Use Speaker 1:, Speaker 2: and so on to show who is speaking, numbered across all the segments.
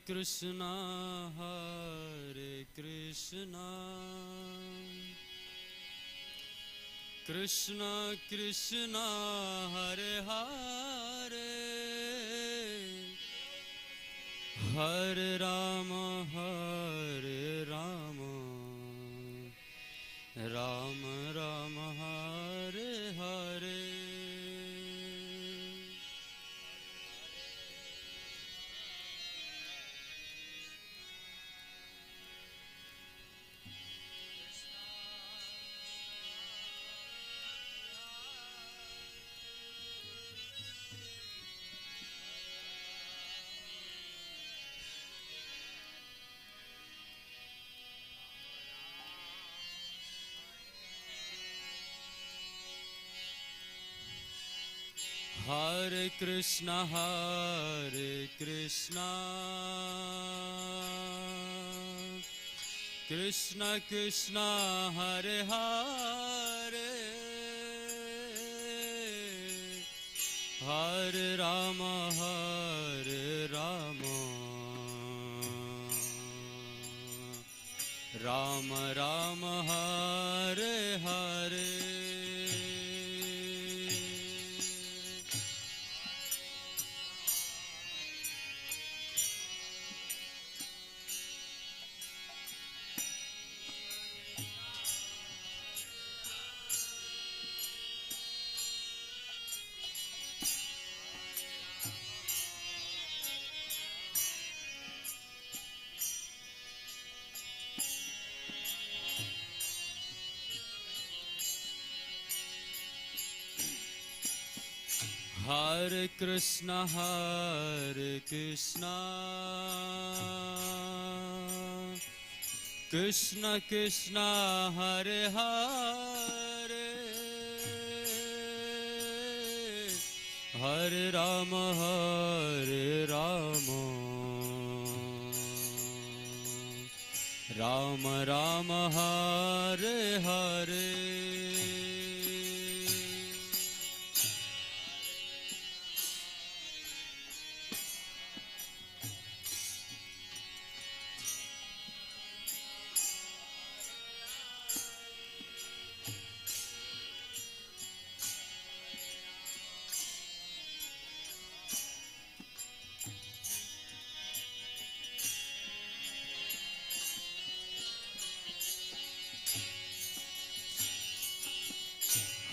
Speaker 1: Krishna Krishna Krishna Hare Hare Hare Rama Rama Rama Hare Hare. Hare Krishna Krishna Krishna Hare Hare Hare Rama Rama Rama Hare Hare. Hare Krishna Krishna Krishna Hare Hare Hare Rama Rama Rama Hare Hare.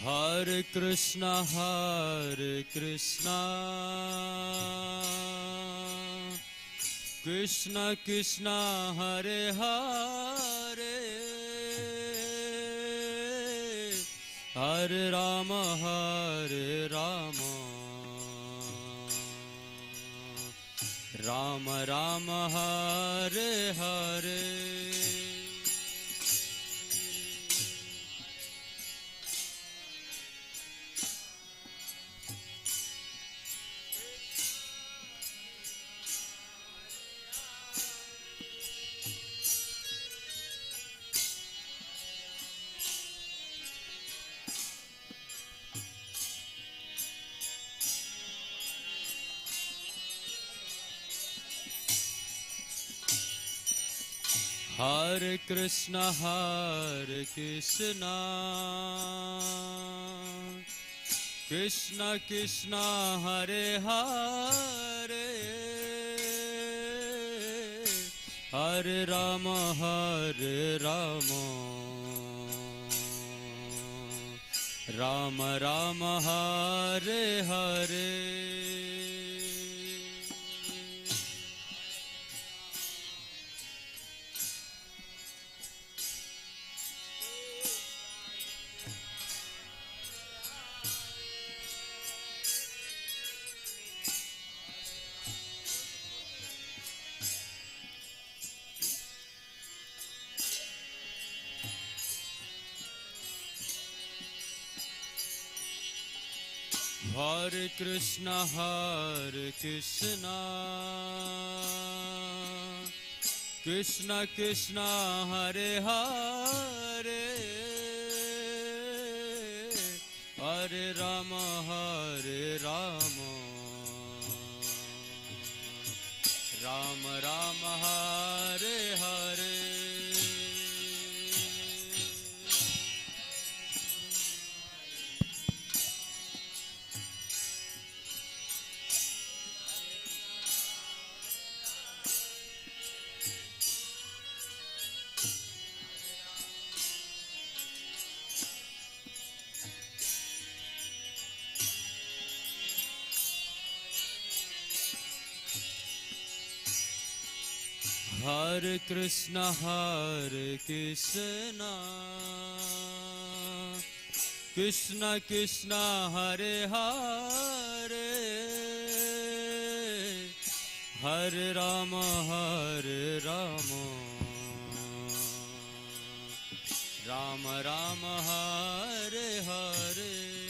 Speaker 1: Hare Krishna Krishna Krishna Hare Hare Hare Rama Rama Rama Hare Hare. Hare Krishna Krishna Krishna Hare Hare Hare Rama Rama Rama Hare Hare. Hare Krishna Krishna Krishna Hare Hare Hare Rama Rama Rama Rama Hare Hare Hare Krishna Krishna Krishna Hare Hare Hare Rama Rama Rama Hare Hare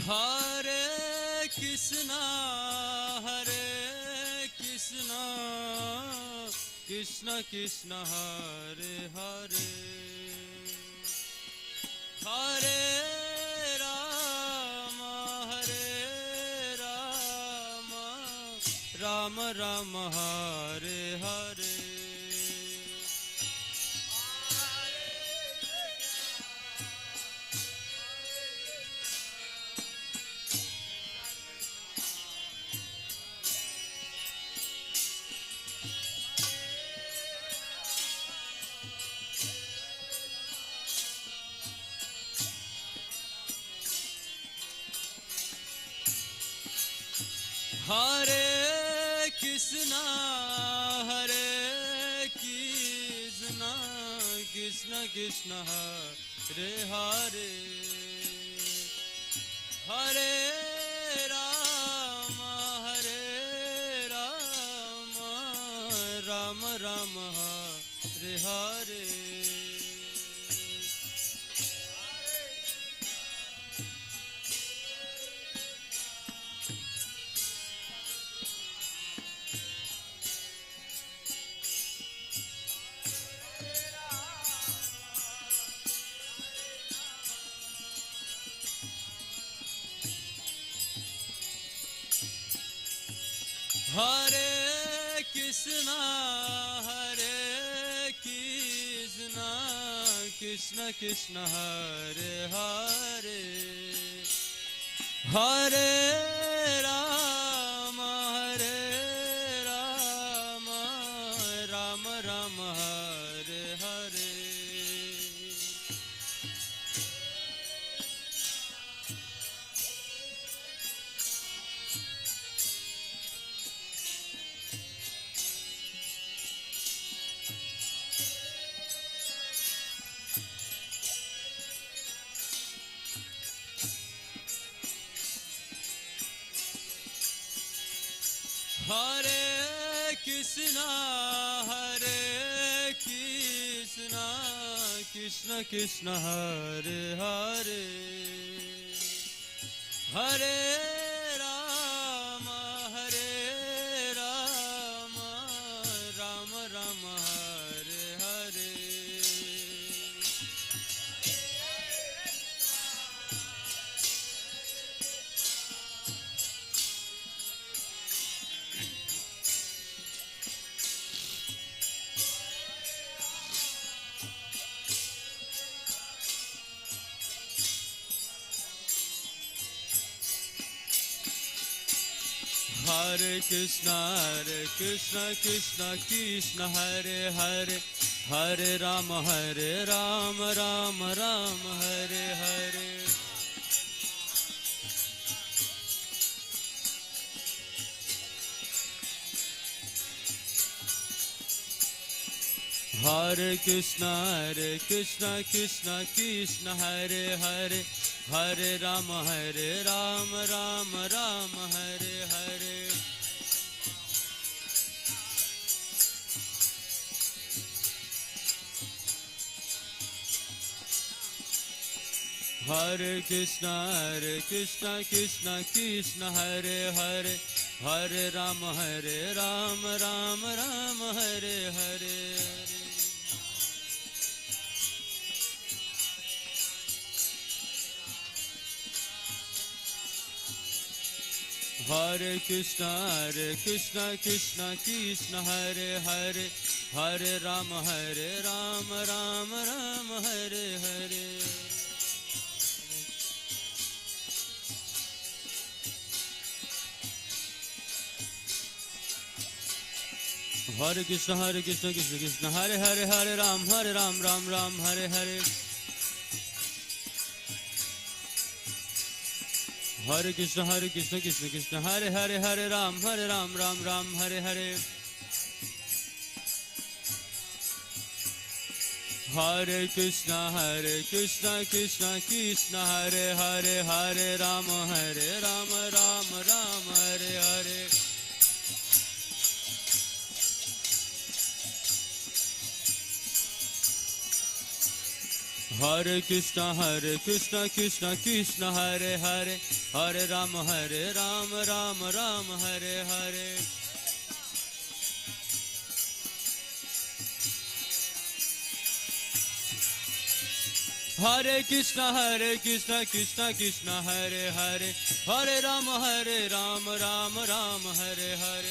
Speaker 1: Hare Krishna Krishna Krishna Hare Hare Hare Rama Rama Rama Hare Hare Hare Krishna Krishna Krishna Hare Hare Hare Rama Rama Rama Hare Hare Hare Krishna Krishna Krishna Hare Hare Hare Rama Rama Rama Hare Hare Hare Krishna Krishna Krishna Hare Hare Hare Rama Rama Rama Hare Hare Hare Krishna Krishna Krishna Hare Hare Hare Rama Rama Rama Hare Hare Hare Krishna Krishna Krishna Hare Hare Hare Rama Rama Rama Hare Hare Hare Krishna Krishna Krishna Hare Hare, Hare Rama Rama Rama Hare Hare. Hare Krishna Krishna Krishna Hare Hare, Hare Rama Rama Rama Hare Hare. Hare Krishna Krishna Krishna Hare Hare, Hare Ram Ram Ram Hare Hare. Hare Krishna Krishna Krishna Hare Hare, Hare Ram Ram Ram Hare Hare. Hare Krishna Krishna Krishna Hare Hare, Hare Rama Rama Rama Hare Hare. Hare Krishna Krishna Krishna Hare Hare, Hare Rama Rama Rama Hare Hare. Hare Krishna Krishna Krishna Hare Hare, Hare Rama Rama Rama Hare Hare.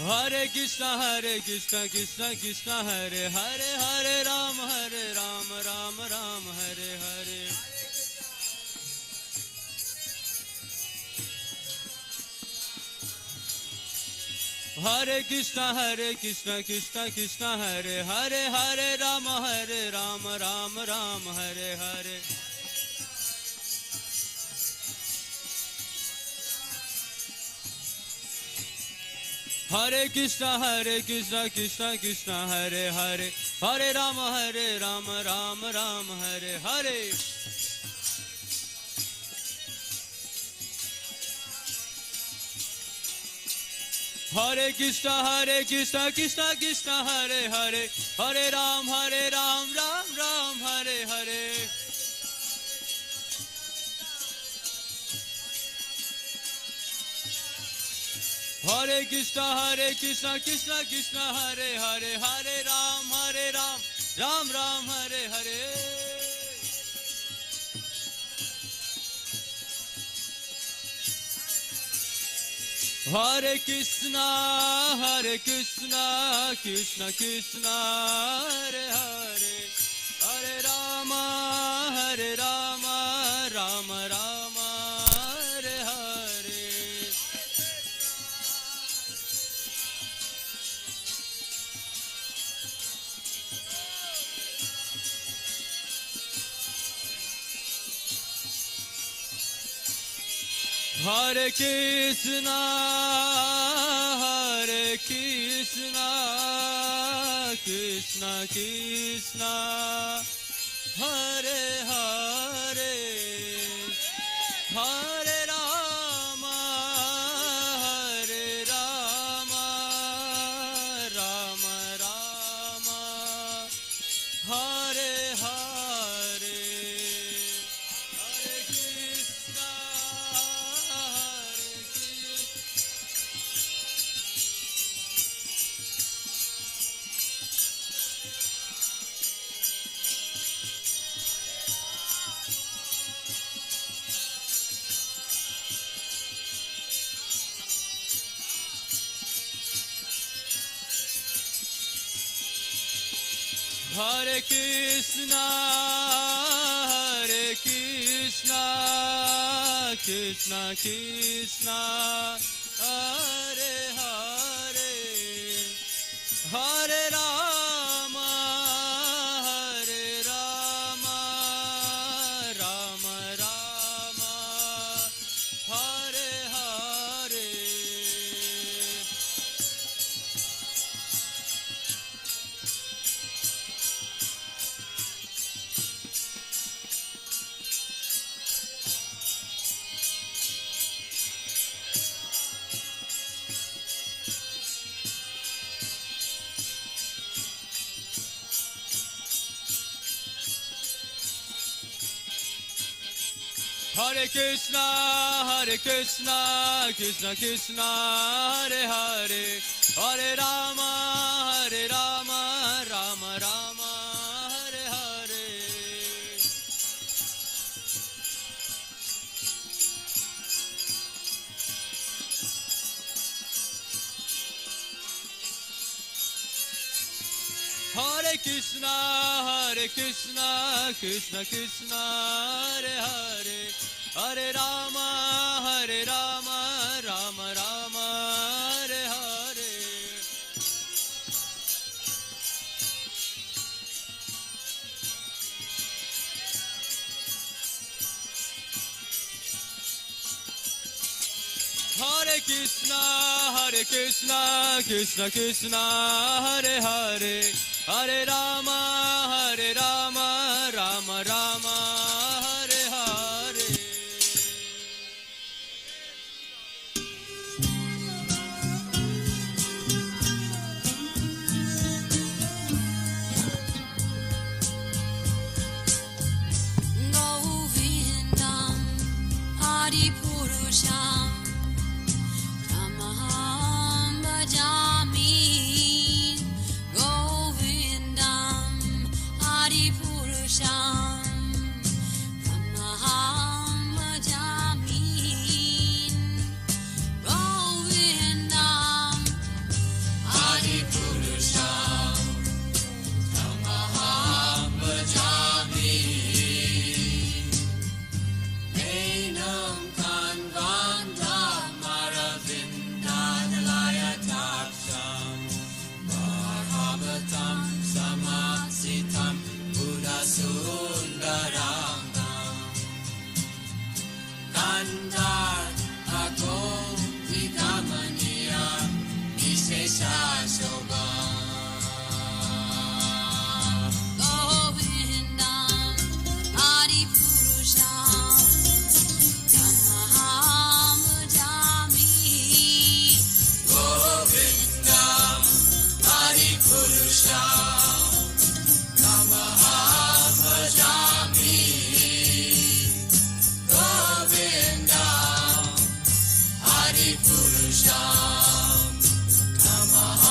Speaker 1: Hare Krishna Krishna Krishna Hare Hare, Hare Rama Rama Rama Hare Hare. Hare Krishna Krishna Hare Hare, Hare Rama Rama Rama Hare Hare. Hare Krishna Krishna Hare Hare, Hare Rama Rama Rama Hare Hare. Hare Krishna Krishna Hare Hare, Hare Ram Ram Ram Hare Hare. Hare Krishna Krishna Hare Hare, Hare Ram Ram Ram Hare Hare. Hare Krishna Krishna Krishna Hare Hare, Hare Rama Rama Rama Hare Hare. Hare Krishna Krishna Krishna Hare Hare, Hare Rama Rama Rama Hare Hare. Hare Krishna Hare Krishna Krishna Krishna Hare Hare, Hare Rama Rama Rama Hare Hare. Hare Krishna, Krishna Krishna, Hare Hare, Hare Rama, Rama Rama, Hare Hare. Hare Krishna, Krishna Krishna, Hare Hare, Hare Rama, Rama Rama, Hare Hare. Hare Krishna, Krishna Krishna, Hare Hare, Hare Rama, Rama Rama, Hare Hare.
Speaker 2: Govindam Adipurusham Tamaham Bhajami. Govindam Adipurusham Tamaham Bhajami. Govindam Adipurusham Tamaham Bhajami. Enam Kanvandam Maravindadalaya Taksham Bhagavatam Samasitam Buddha Sundarangam Kandar Agom Vikamaniya Vishesha Shobham. Govindam Adipurusham Tamaham Bhajami. Govindam Adipurusham Tamaham Bhajami. Govindam Adipurusham Tamaham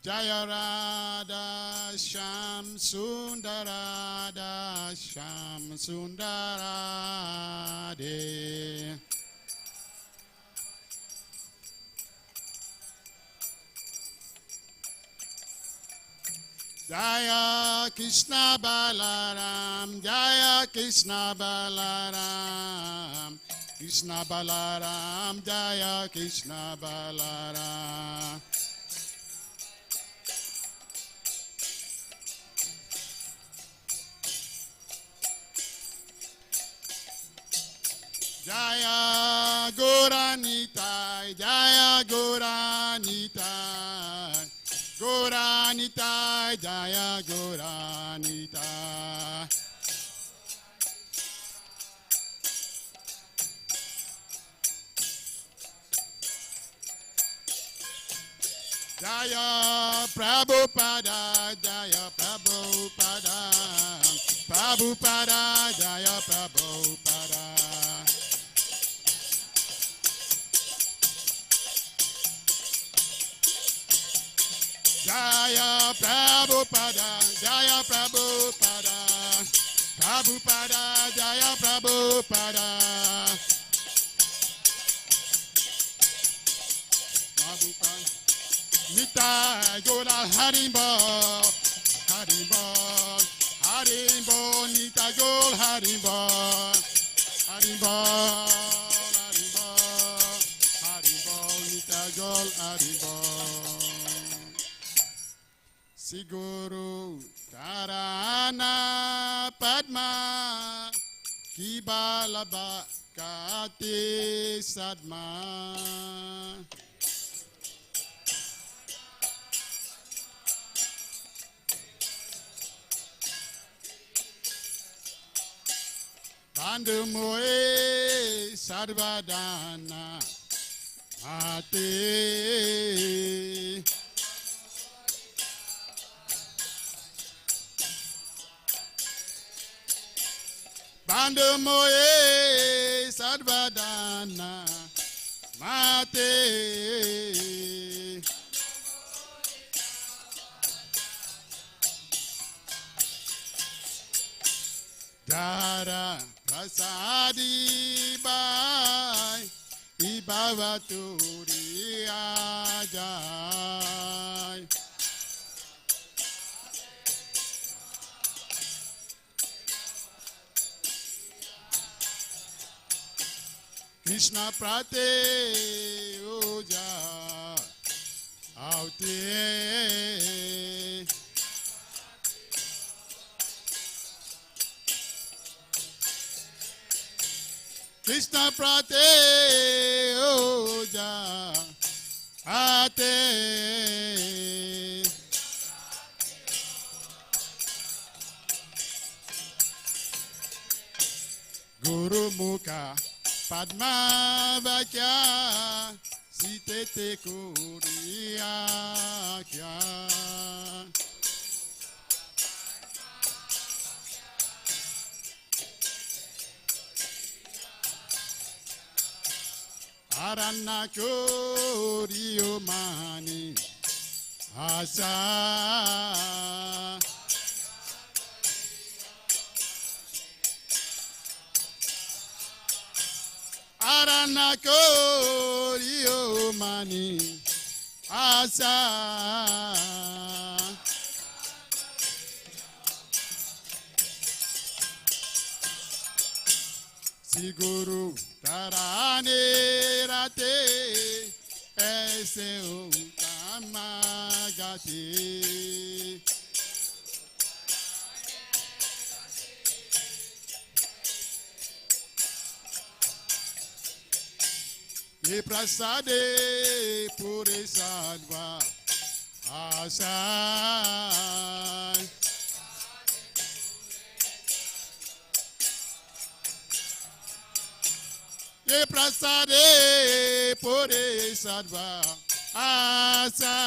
Speaker 3: Jaya Radha Sham Sundarada Sham Sundarade. Jaya Krishna Balaram, Jaya Krishna Balaram, Krishna Balaram, Jaya Krishna Balaram. Jaya Gauranitai, Jaya Gauranitai, Gauranitai, Jaya Gauranitai. Jaya Prabhupada, Jaya Prabhupada, Prabhupada, Jaya Prabhupada. Jaya Prabhupada, Jaya Prabhupada, Prabhupada, Jaya Prabhupada. Prabhupada. Nitai Gola Harimbo, Harimbo, Harimbo, Nitai Gol Harimbo, Harimbo, Harimbo, Harimbo, Nitai Gol Harimbo. Siguru Karana Padma Kibalaba Kati Sadma. Bandu Moe Sarvadana Ate. Bandu Moe Sarvadana Mate. Dara Prasadi Bai Ibavaturi Ajai. Krishna Prate Oja Aute. Krishna Prate Oja Ate. Guru Mukha Padma Vakya Sitete Kuriya Kya. Arana Koriyo Mani Asa. Arana Koriyo Mani Asa. Siguru Tarane Rate Ese Utamagati. Ye Prasade Pure Sadva Asai. Ye Prasade Pure Sadva Asai.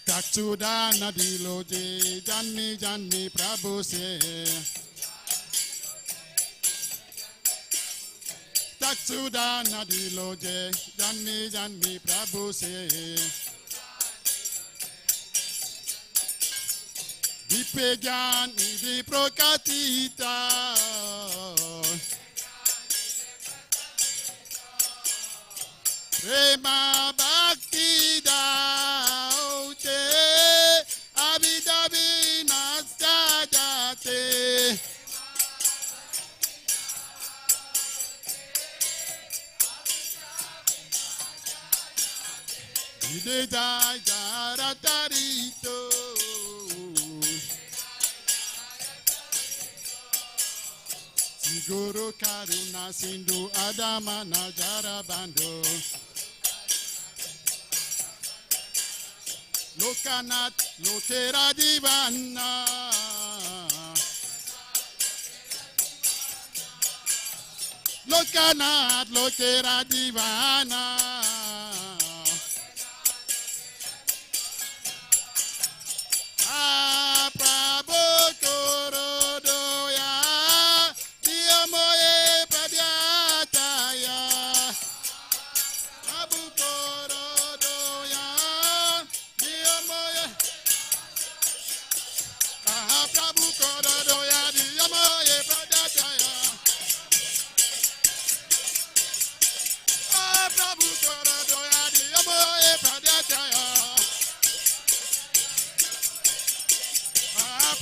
Speaker 3: Takshudana Diloje Janmi Janmi Prabhu se. Saksudana diloje, Janmi Janmi Prabhu se. Dipe Gyan Di Prokatita. Prema Bhakti Daute, Avidavi Nastajate. Idedai Daratarito. Siguru Karuna Sindhu Adama Najara Bando. Lokanat Lokera Divana. Lokanat Lokera Divana. Ah, Prabhu Korodoya. Diamoye Padiataya. Prabhu Korodoya. Prabhu Korodoya, Diamoye Pradachaya. Prabhu Korodoya, Diamoye Pradachaya.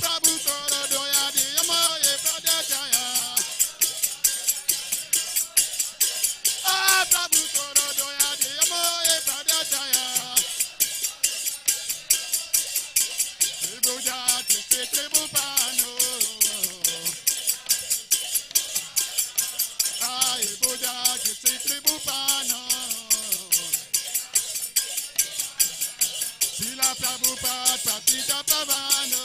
Speaker 3: Prabhu Korodoya, Diamoye Pradachaya. Prabhu Korodoya, Diamoye Pradachaya. Tribuja, Tribupano. Buja, Tribupano. Sila Prabhupada, Patita Pavano.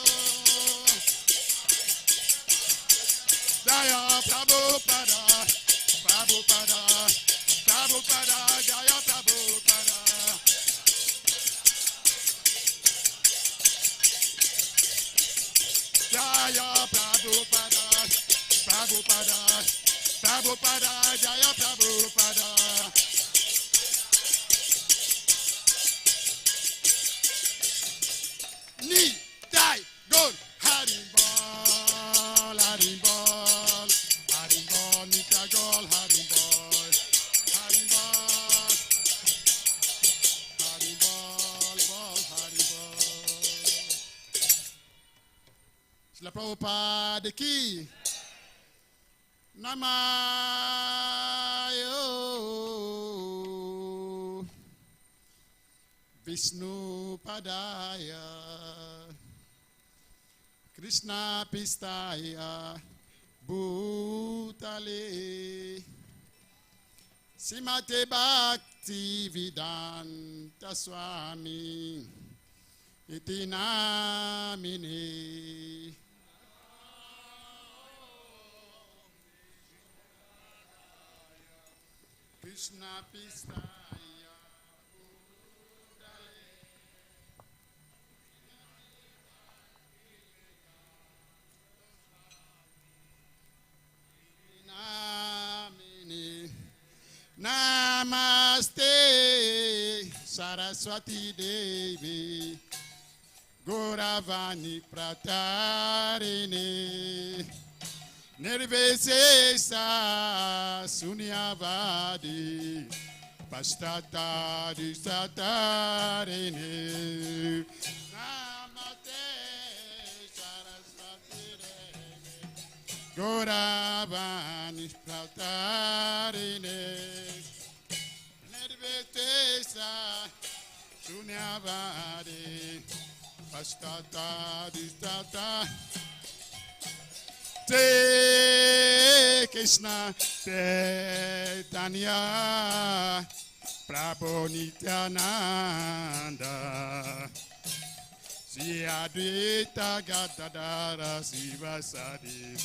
Speaker 3: Jaya Prabhupada, Prabhupada, Prabhupada, Jaya Prabhupada. Jaya Prabhupada, Prabhupada, Prabhupada, Jaya Prabhupada. Ni, Dai, Gon, Harimbol, Harimbol, Harimbol, Nita Gol, Harimbol, Harimbol, Harimbol, Bol, Harimbol. Srila Prabhupada ki Namayo Vishnu Padaya Krishna Pistaya Bhutale Simate Bhakti Vedanta Swami Iti Namine. Krishna Pistaya Bhutale Namini Namaste Saraswati Devi Gauravani Pratarini Nirvesesa Sunyavadi Pastatari Satarini Namaste Saraswati Devi Gauravani Pratarini Nirvesesa Sunyavadi Pastatari Satarini Te Krishna Chaitanya Prabhu Nityananda Sri Advaita Gadadara Sivasadi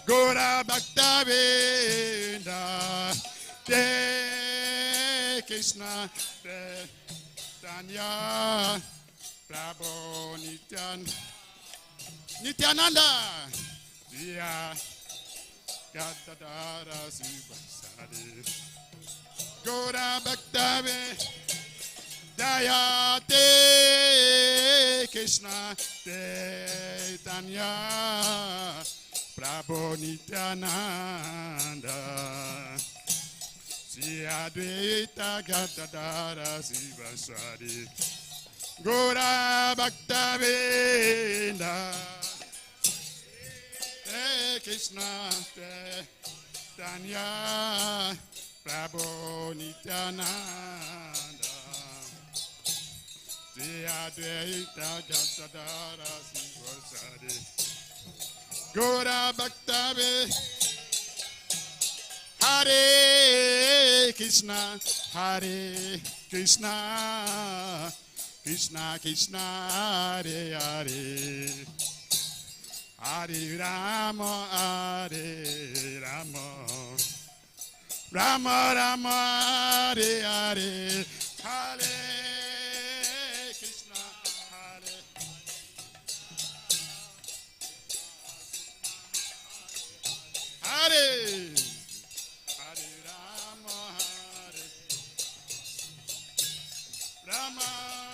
Speaker 3: Gora Bhaktavinda Te Krishna Chaitanya Prabhu Nityananda Gadadara Sivasari Gora Bhaktave Jayate Krishna Chaitanya Prabhu Nityananda Sri Advaita Gadadara Sivasari Gora Bhaktavinda Krishna Chaitanya Prabhu Nityananda Sri Advaita Gadadara Sivasari Gora Bhaktavinda Hare Krishna Krishna Krishna Hare Hare Hare Rama Rama Rama Hare Hare Hare Krishna Hare Hare Rama Rama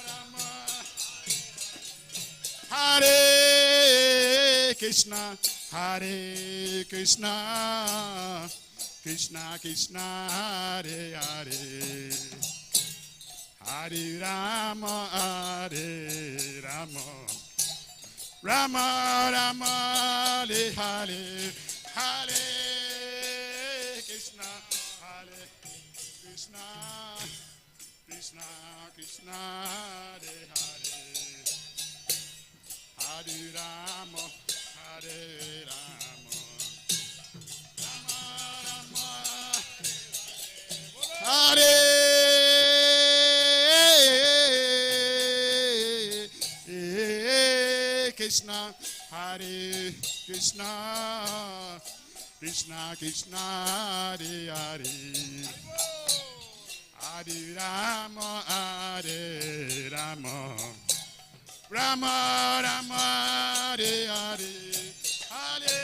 Speaker 3: Rama Hare Krishna Krishna Krishna Hare Hare Hare Rama Rama Rama Hare Hare Hare Krishna Krishna Krishna Hare Hare Hare Rama Rama Rama Hare Krishna Krishna Krishna Hare Hare Hare Rama Rama Rama Hare Hare Hare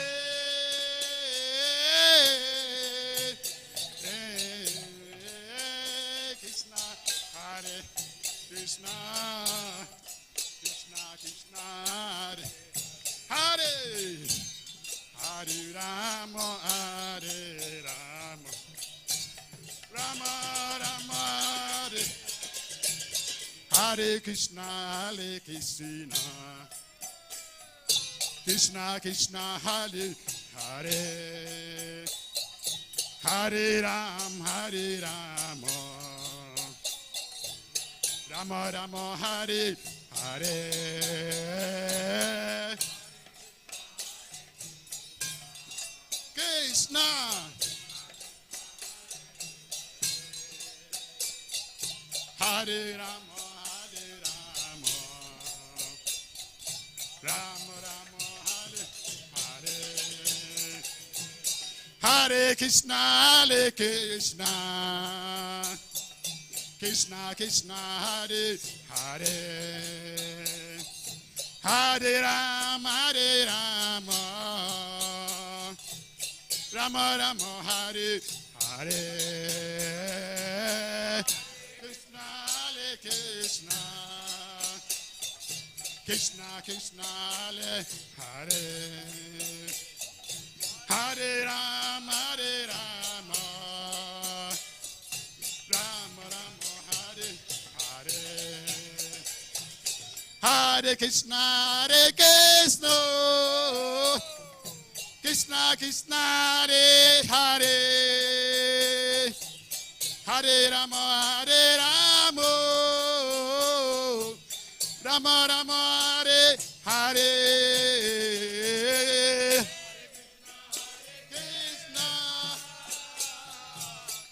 Speaker 3: Krishna Krishna Hare Hare Hare Rama Rama Rama Hare Krishna Krishna Hare Hare Hare Rama Rama Rama Hare Hare Krishna Hare Rama Rama Rama Hare Hare Hare Krishna Krishna Hare Hare Hare Rama Rama Rama Hare Hare Krishna Hare Hare Hare Rama Rama Rama Hare Hare Hare Krishna Krishna Hare Hare Hare Rama Rama Rama Hare Hare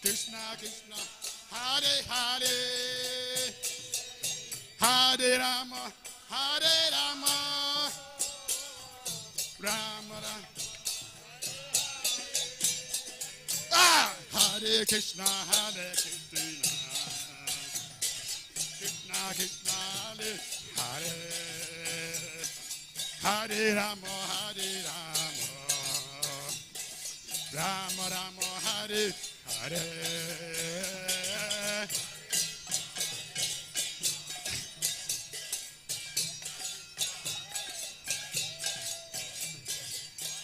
Speaker 3: Krishna Hare Hare Hare Rama Rama Rama Hare Krishna Krishna Hare Hare Rama Rama Rama Hare Hare.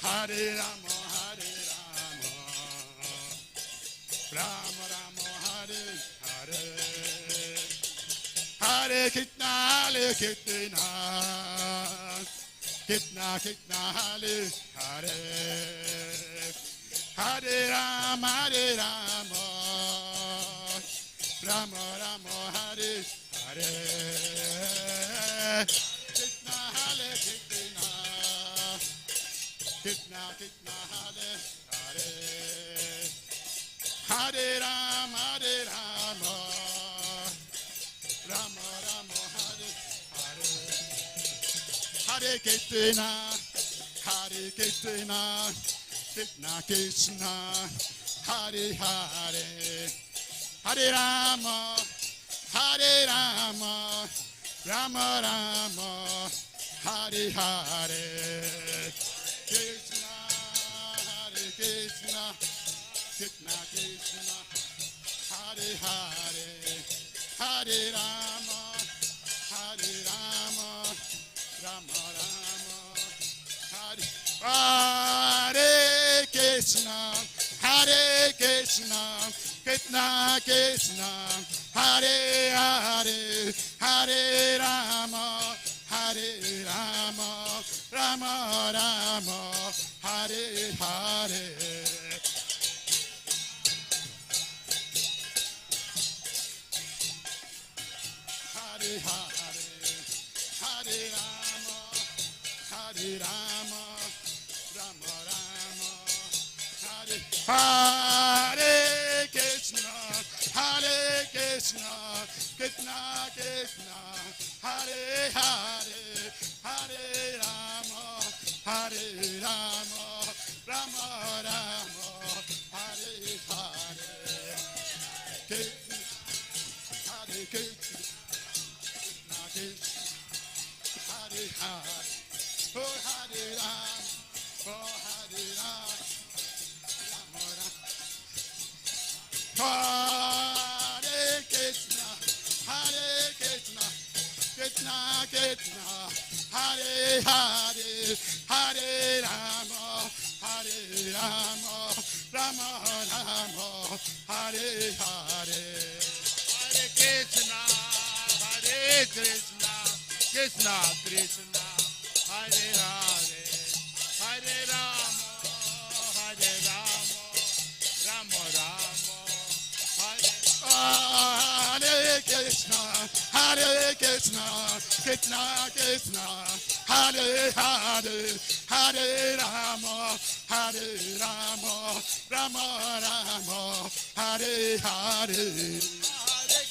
Speaker 3: Hare Rama Hare Rama, Rama Rama Hare Hare. Hare Krishna Hare Krishna, Krishna Krishna Hare Hare. Hare Rama Rama Rama Hare Hare. Krishna Hare Krishna, Krishna Krishna Hare Hare. Hare Rama Rama Rama Hare Hare. Hare Krishna Krishna Krishna Hare Hare. Hare Rama Rama Rama Hare Hare. Krishna Hare Krishna Krishna Krishna Hare Hare. Hare Rama Rama Rama Hare Hare. Krishna Krishna Krishna Hare Hare. Hare Rama Rama Rama Hare Hare. Hare Hare. Hare Rama Rama Rama Hare Hare. Krishna Krishna Krishna Hare Hare. Hare Rama Rama Rama Hare Hare. Hare Krishna Hare Hare. Oh Hare Rama, oh Hare Rama, Rama Rama. Hare Krishna Krishna Krishna Hare Hare. Hare Rama Rama Rama Hare Hare.
Speaker 4: Hare Krishna Krishna Krishna Hare Hare. Hare Rama Rama Rama Hare.
Speaker 3: Hare Krishna Krishna Krishna Hare Hare. Hare Rama Rama Rama Hare Hare.
Speaker 4: Hare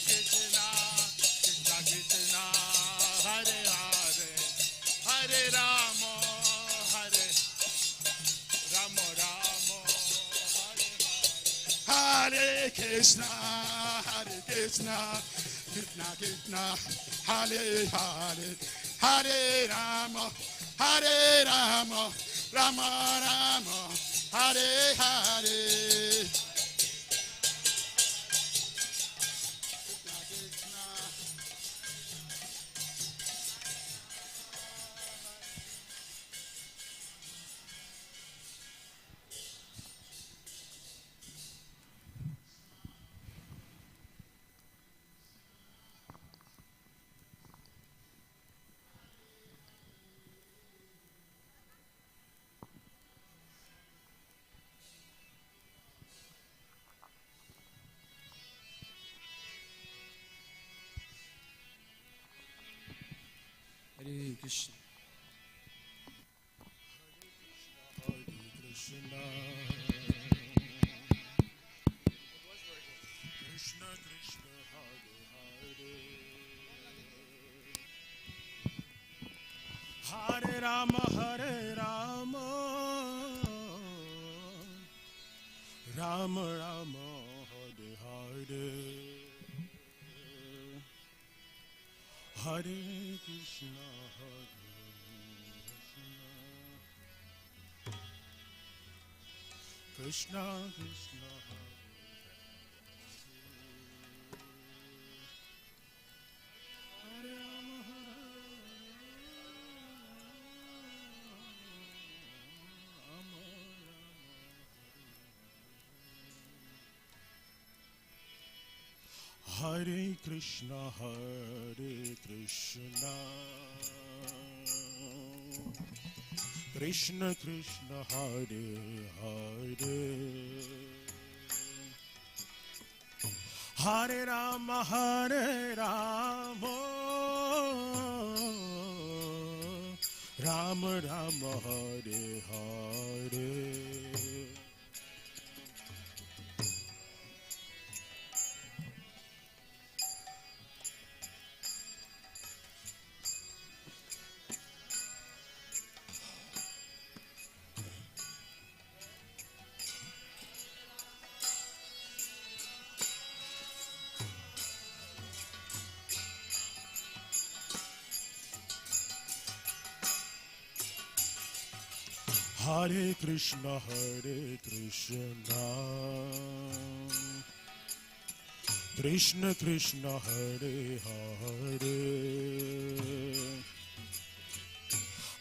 Speaker 4: Krishna Krishna Krishna Hare Hare. Hare Rama Rama Rama Hare Hare.
Speaker 3: Hare Krishna Krishna Krishna Hare Hare. Hare Rama Rama Rama Hare Hare.
Speaker 1: Hare Krishna.
Speaker 3: Hare Krishna Krishna Krishna Hare Hare. Hare Rama Rama Rama Hare Hare. Hare Krishna Krishna
Speaker 4: Krishna Krishna Hare Krishna Hare Krishna Krishna Krishna Hare Hare Hare Rama Rama Rama Hare Hare Hare Krishna Krishna Krishna Hare Hare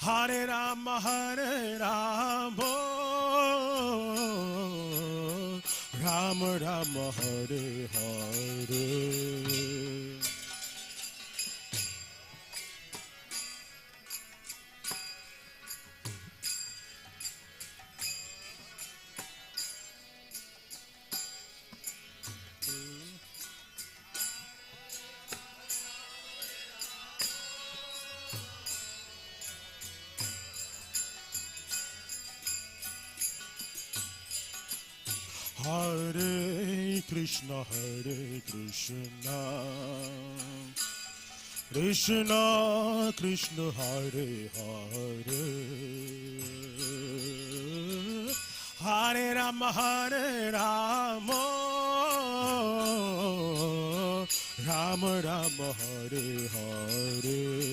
Speaker 4: Hare Rama Rama Rama Hare Hare Hare Krishna Krishna Krishna Hare Hare Hare Rama Rama Rama Hare Hare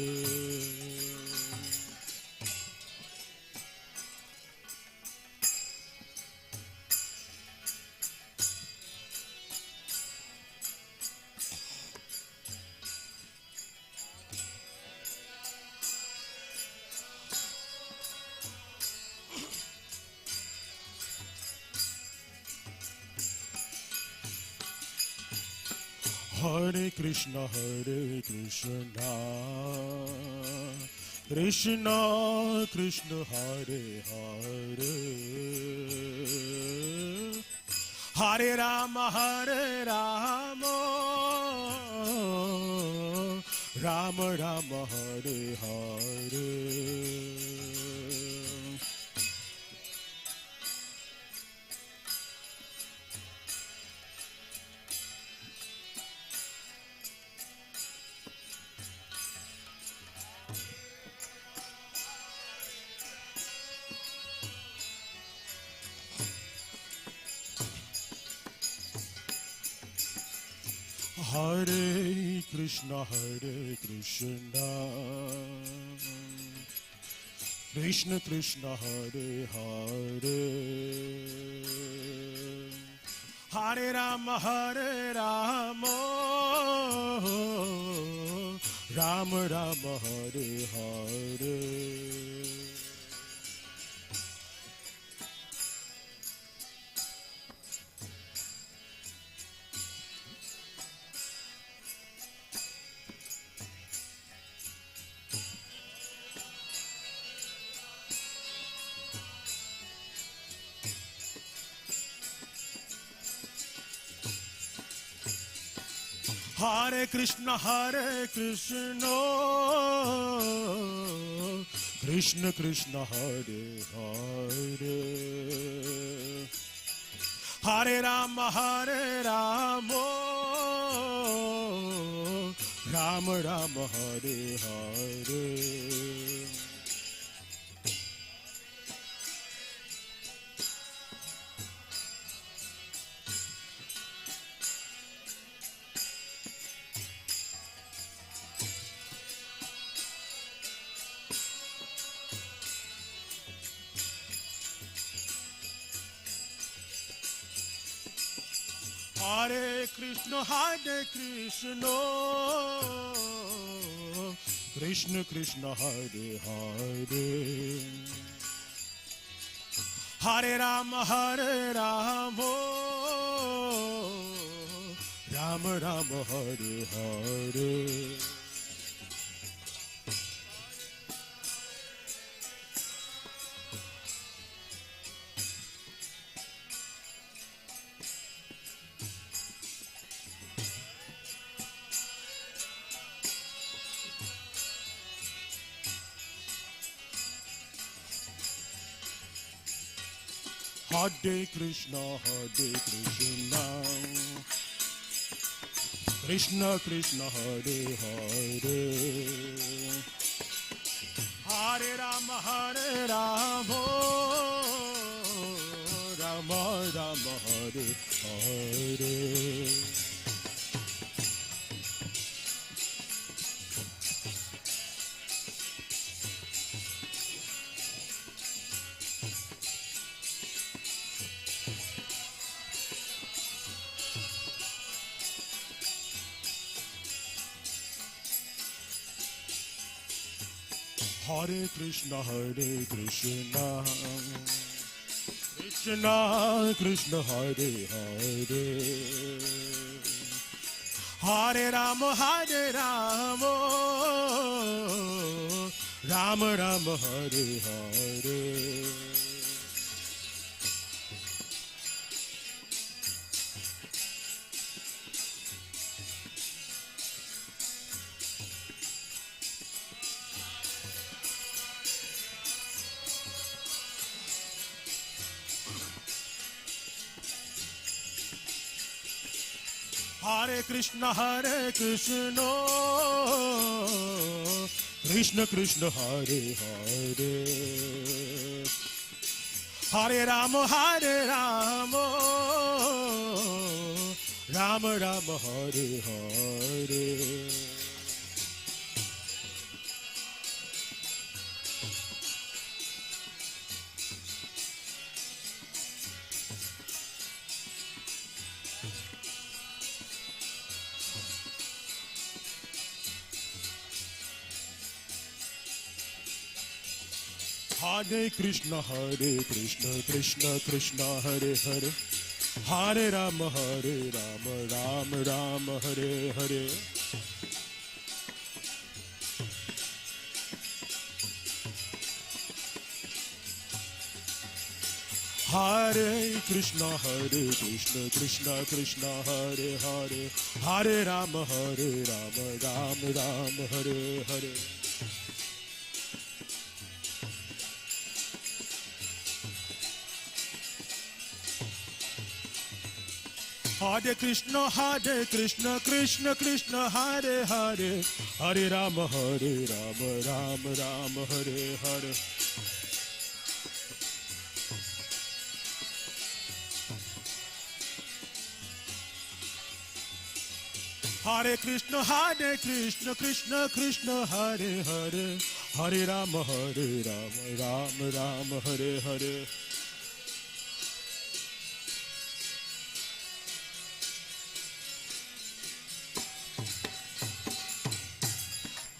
Speaker 4: Hare Krishna Krishna Krishna Hare Hare Hare Rama Rama Rama Hare Hare Hare Krishna Krishna Krishna Hare Hare Hare Rama Rama Rama Hare Hare Hare Krishna Krishna Krishna Hare Hare Hare Rama Rama Rama Hare Hare Hare Krishna, Krishna Krishna, Hare Hare, Hare Rama, Rama Rama, Hare Hare. Hare Krishna, Krishna Krishna, Hare Hare, Hare Rama, Rama Rama, Hare Hare. Hare Krishna, Krishna Krishna, Hare Hare, Hare Rama, Rama Rama, Hare Hare. Hare Krishna, Krishna Krishna, Hare Hare, Hare Rama, Rama Rama, Hare Hare. Hare Krishna, Krishna Krishna, Hare Hare, Hare Rama, Rama Rama, Hare Hare. Hare Krishna, Krishna Krishna, Hare Hare, Hare Rama, Rama Rama, Hare Hare. Hare Krishna, Krishna Krishna, Hare Hare, Hare Rama, Rama Rama, Hare Hare. Hare Krishna, Krishna Krishna, Hare Hare, Hare Rama, Rama Rama, Hare Hare.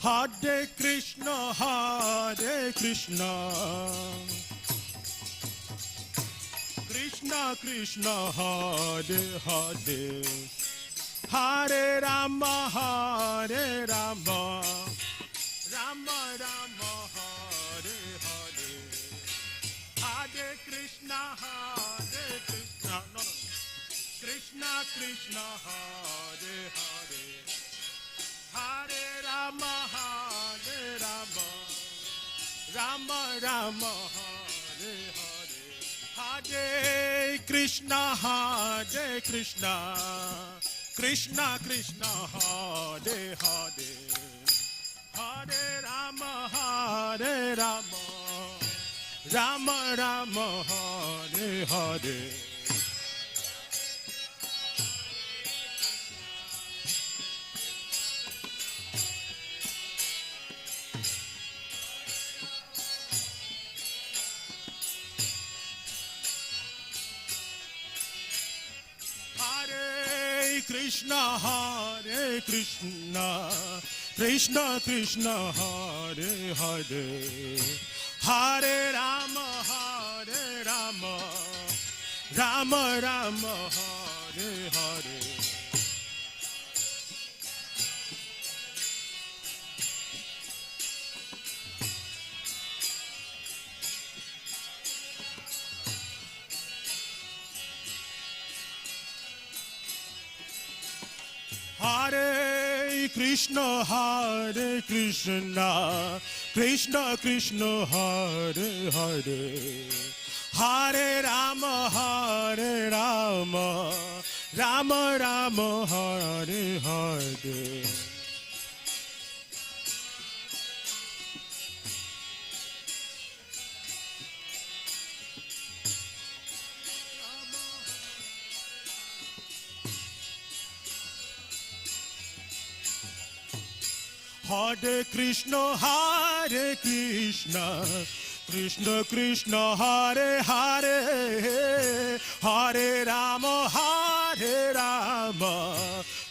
Speaker 4: Hare Krishna, Krishna Krishna, Hare Hare, Hare Rama, Rama Rama, Hare Hare, Hare Krishna, no, Krishna Krishna, Hare Hare, Hare Rama, Rama Rama, Hare Hare, Hare Krishna, Krishna Krishna, Hare Hare, Hare Rama, Rama Rama, Hare Hare. Hare Krishna, Hare Krishna, Krishna Krishna, Hare Hare, Hare Rama, Hare Rama, Rama Rama, Hare Hare. Hare Krishna, Hare Krishna, Krishna Krishna, Hare Hare, Hare Rama, Hare Rama, Rama Rama, Hare Hare. Hare Krishna, Hare Krishna, Krishna Krishna, Hare Hare, Hare Rama, Hare Rama,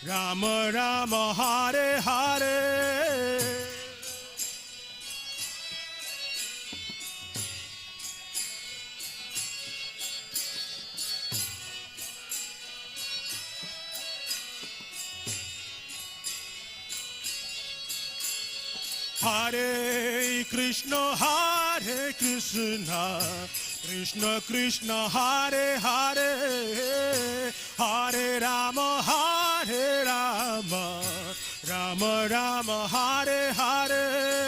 Speaker 4: Rama Rama, Hare Hare. Hare Krishna, Hare Krishna, Krishna Krishna, Hare Hare, Hare Rama, Hare Rama, Rama Rama, Hare Hare.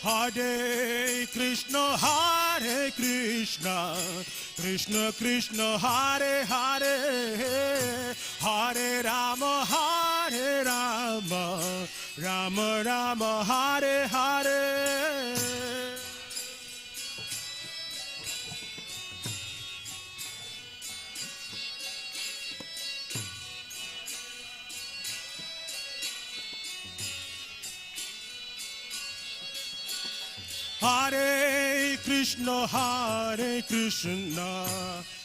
Speaker 4: Hare Krishna, Hare Krishna, Krishna Krishna, Hare Hare, Hare Rama, Hare Rama, Rama Rama, Hare Hare. Hare Krishna, Hare Krishna,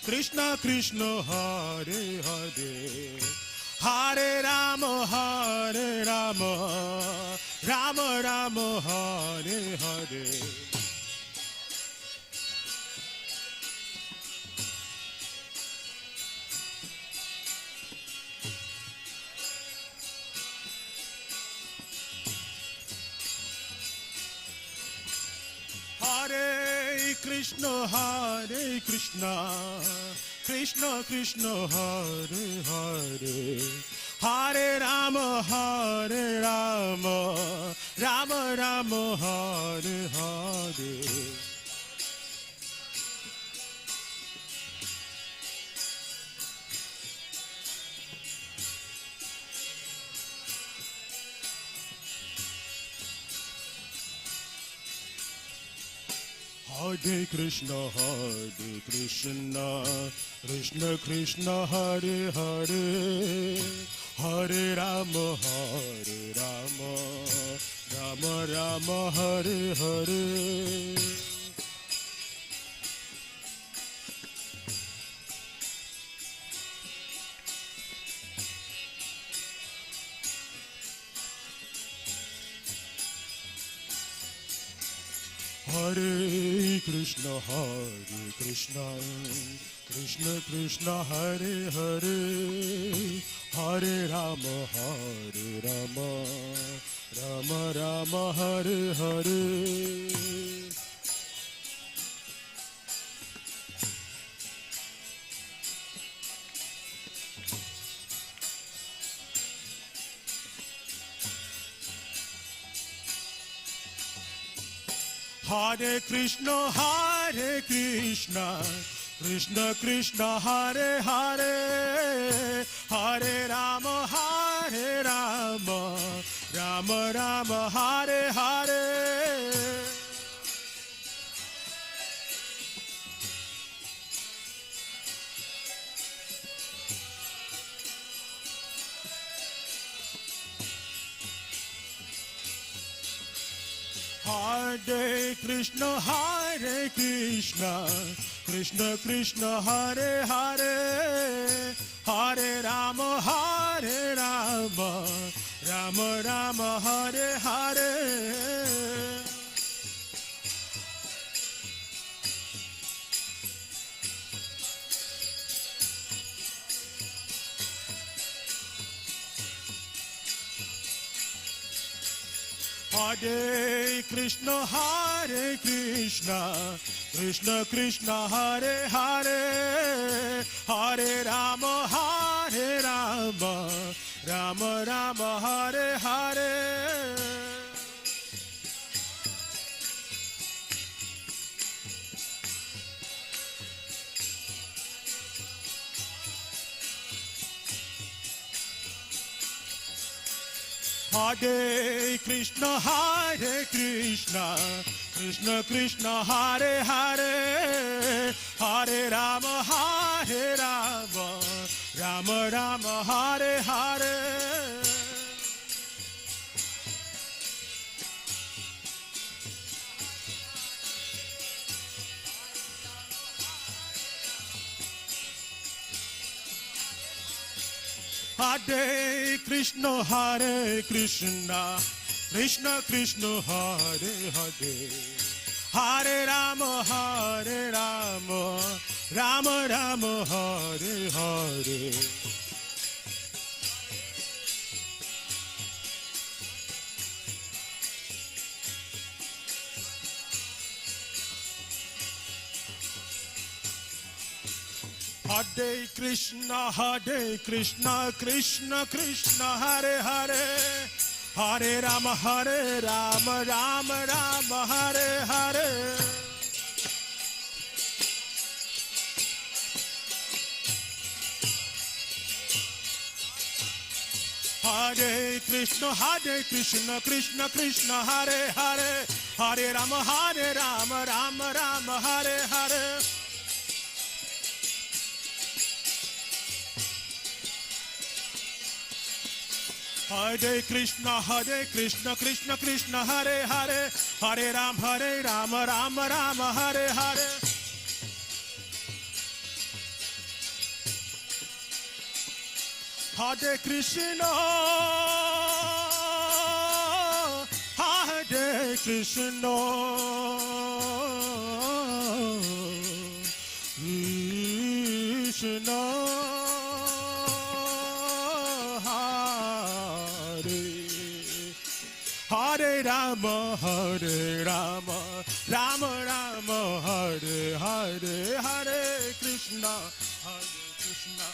Speaker 4: Krishna Krishna, Hare Hare, Hare Rama, Hare Rama, Rama Rama, Hare Hare. Hare Krishna, Hare Krishna, Krishna Krishna, Hare Hare, Hare Rama, Hare Rama, Rama Rama, Hare Hare. Hare Krishna, Krishna Krishna, Hare Hare, Hare Rama, Hare Rama, Rama Rama, Hare Hare. Hare Krishna, Krishna Krishna, Hare Hare, Hare Rama, Hare Rama, Rama Rama, Hare Hare. Hare Krishna, Krishna Krishna, Hare Hare, Hare Rama, Hare Rama, Rama Rama, Hare Hare. Hare Krishna, Krishna Krishna, Hare Hare, Hare Rama, Rama Rama, Hare Hare. Hare Krishna, Krishna Krishna, Hare Hare, Hare Rama, Rama Rama, Hare Hare. Hare Krishna, Krishna Krishna, Hare Hare, Hare Rama, Rama Rama, Hare Hare. Hare Krishna, Krishna Krishna, Hare Hare, Hare Rama, Rama Rama, Hare Hare. Hare Krishna, Krishna Krishna, Hare Hare, Hare Rama, Rama Rama, Hare Hare. Hare Krishna, Krishna Krishna, Hare Hare, Hare Rama, Rama Rama, Hare Hare. Hare Krishna, Krishna Krishna, Hare Hare, Hare Rama, Rama Rama, Hare Hare. Hare Krishna, Krishna Hare Rama, Rama Rama, Hare Hare, Hare Krishna, Krishna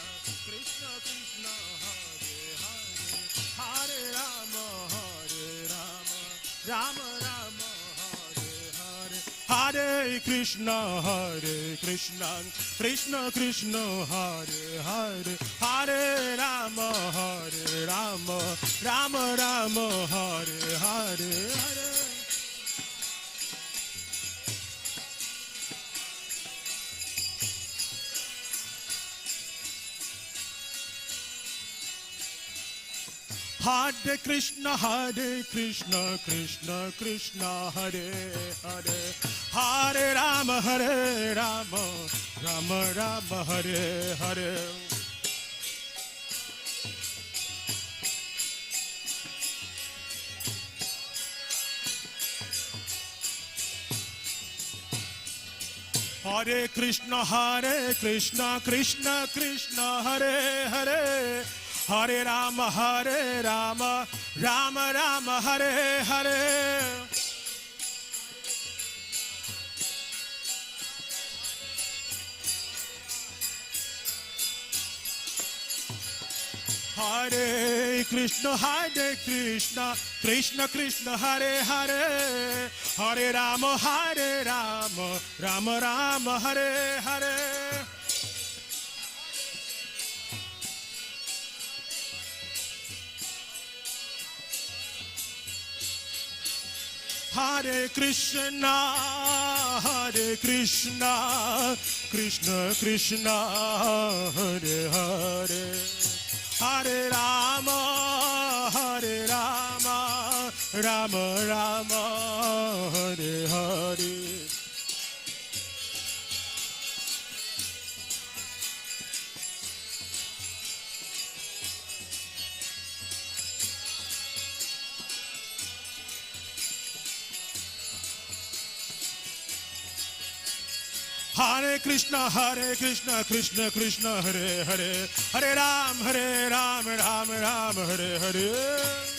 Speaker 4: Krishna, Hare Hare, Hare Rama, Rama Rama, Hare Hare, Hare Krishna, Krishna Krishna, Hare Hare, Hare Rama, Rama Rama, Hare Hare, Hare. Hare Krishna, Krishna Krishna, Hare Hare, Hare Rama, Rama Rama, Hare Hare. Hare Krishna, Krishna Krishna, Hare Hare, Hare Rama, Rama Rama, Hare Hare. Hare Krishna, Krishna Krishna, Hare Hare, Hare Rama, Rama Rama, Hare Hare. Hare Krishna, Krishna Krishna, Hare Hare, Hare Rama, Rama Rama, Hare Hare. Hare Krishna, Krishna Krishna, Hare Hare, Hare Ram, Ram Ram, Hare Hare.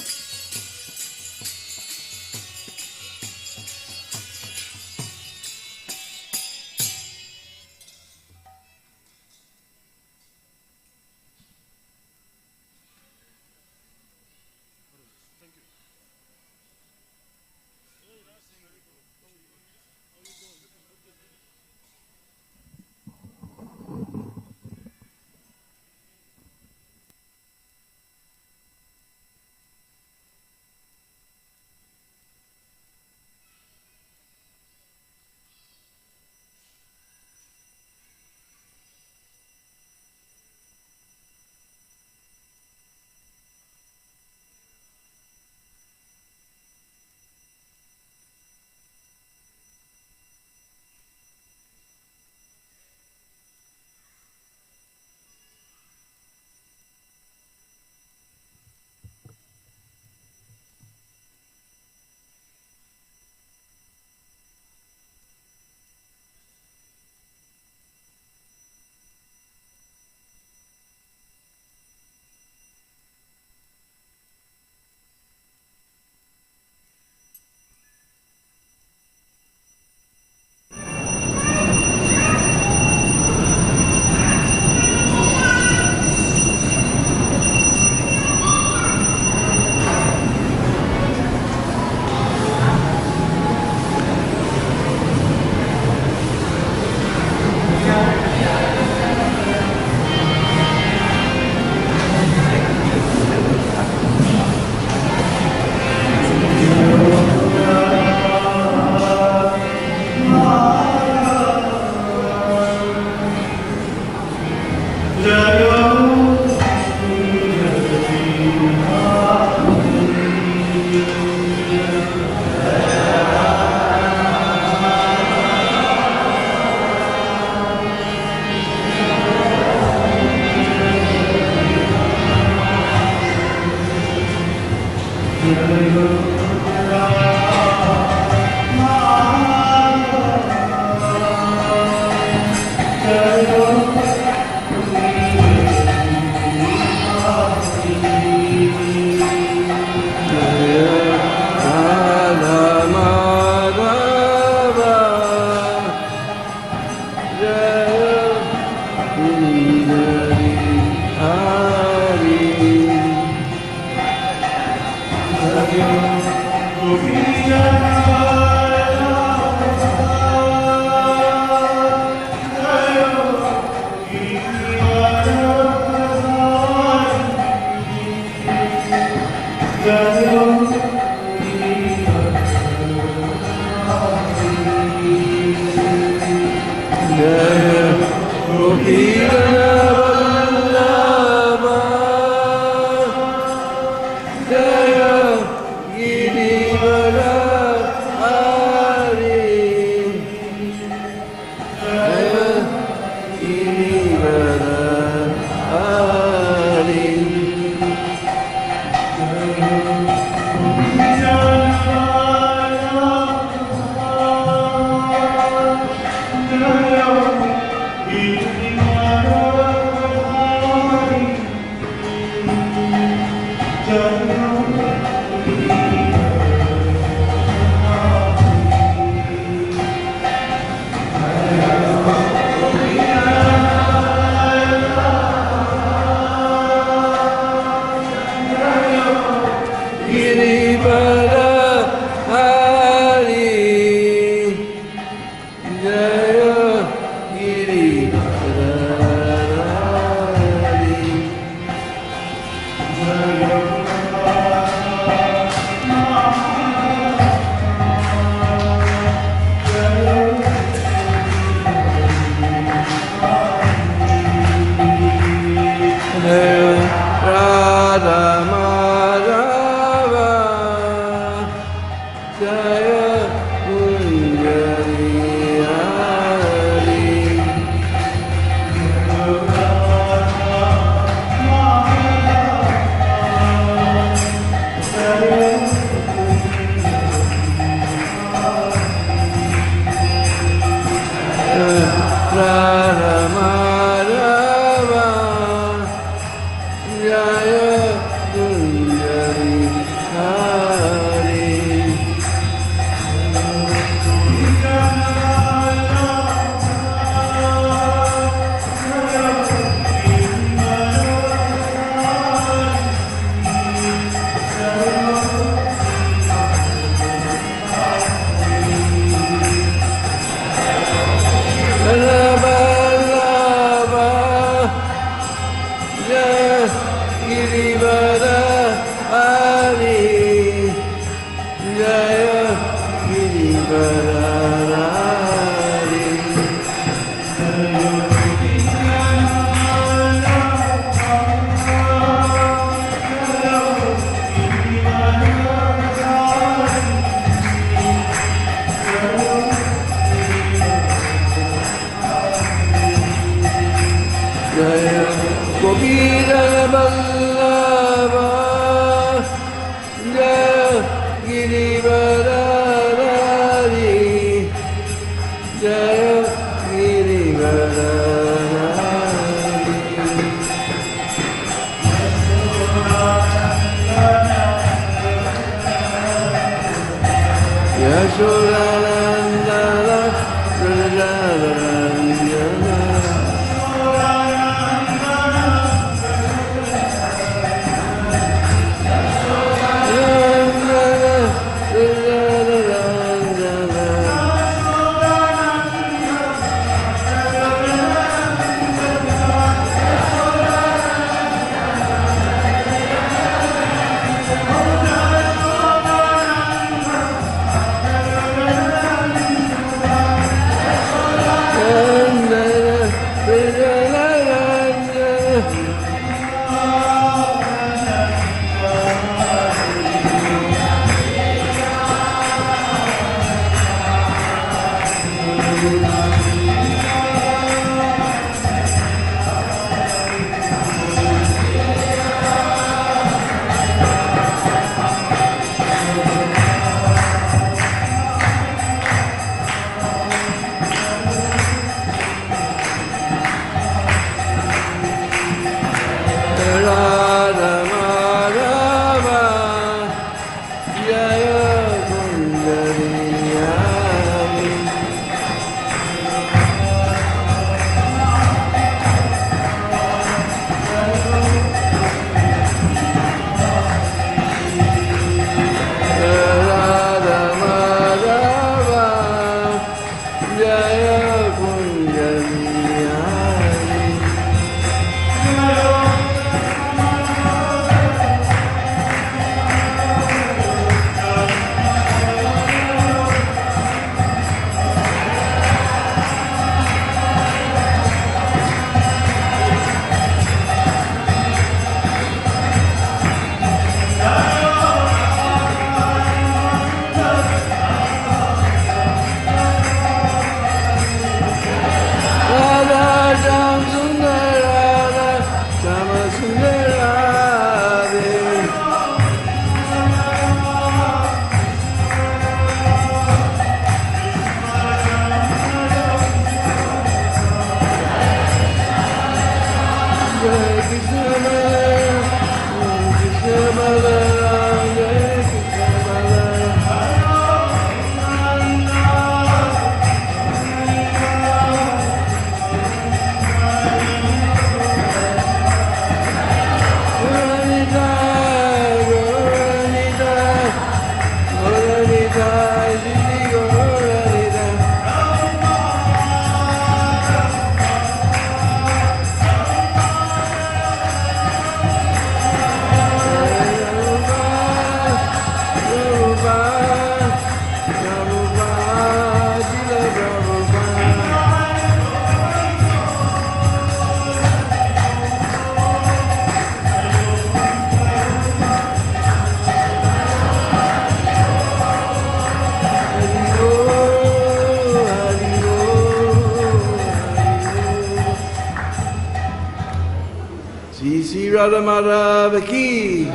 Speaker 5: Radha Madhava ki.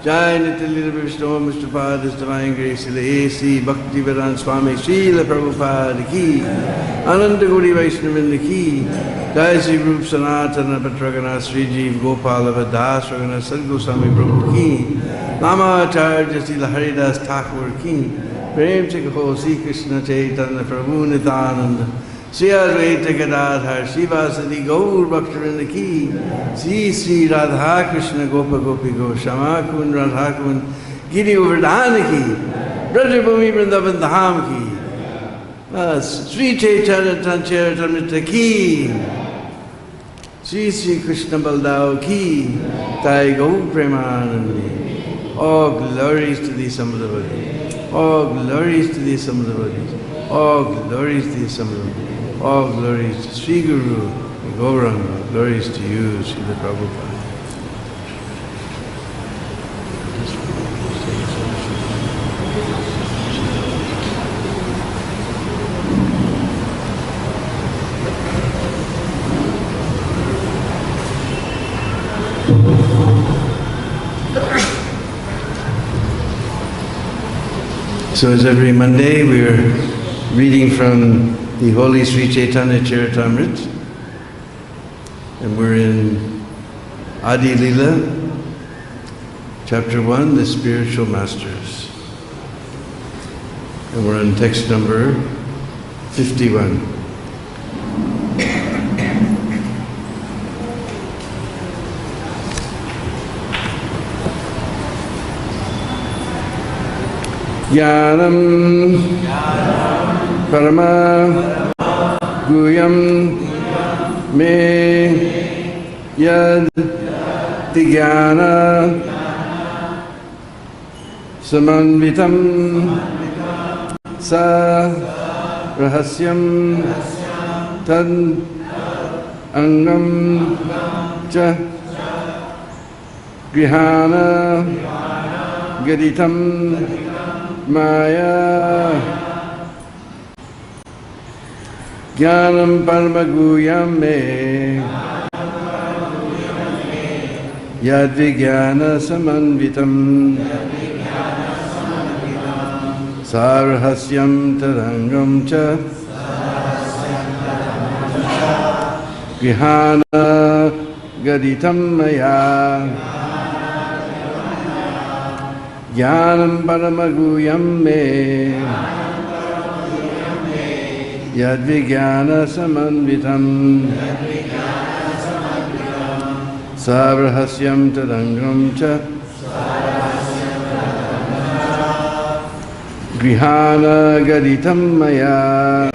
Speaker 5: Jai Nityalila Vishnu Mr. His Divine Grace A.C. Bhakti-Vedanta Swami Srila Prabhupada ki. Ananta Gauri Vaishnavinda ki. Jai Sri Rup Sanatana Patragana Sri Jeev Gopala Vadas Ragana Sadgoswami Prabhu ki. Lama Acharya Srila Haridas Thakur ki. Prem Chikaho Sri Krishna Chaitanya Prabhu Nityananda. Sri Advaita Gadadhar Srivasadi Gaur Bhaktivinoda ki. Sri Sri Radha Krishna Gopa Gopi Go Shama Kun Radha Kun Giri Govardhana ki. Brajabhumi Vrindavan Dham ki. Sri Chaitanya Charitamrita ki. Sri Sri Krishna Baldao ki. Tai Gaur Premanandi. All glories to thee, Samudravadi. All glories to thee, Samudravadi. All glories to thee, Samudravadi. All glories to Sri Guru, Gauranga, glories to you, Srila Prabhupada. So as every Monday we are reading from the Holy Sri Chaitanya Charitamrita, and we're in Adi Lila, chapter 1, the Spiritual Masters. And we're on text number 51. Jnanam Parama Guyam Me Yad Tigyana Samanvitam Sa Rahasyam Tad Angam Cha Grihana Gaditam Maya Jnanam Parmaguyam Me Yadvigyana Samanvitam Sarhasyam Tarangam Cha Grihana Gaditam Maya Jnanam Paramaguyam Me Yadvigyana Samanvitam Sabrahasyam Tadangam Cha Grihana Gaditam Maya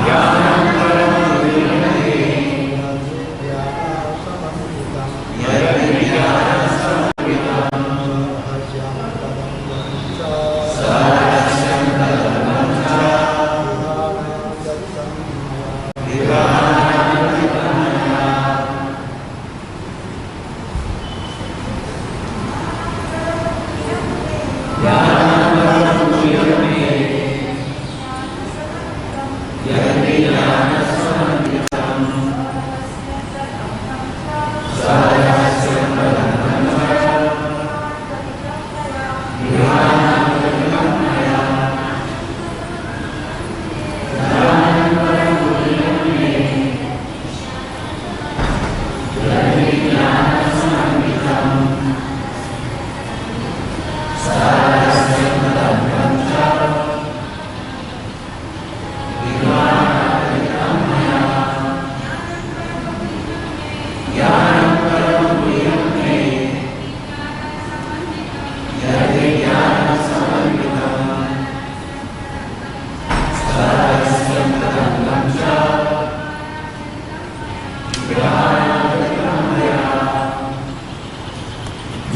Speaker 2: Jnanam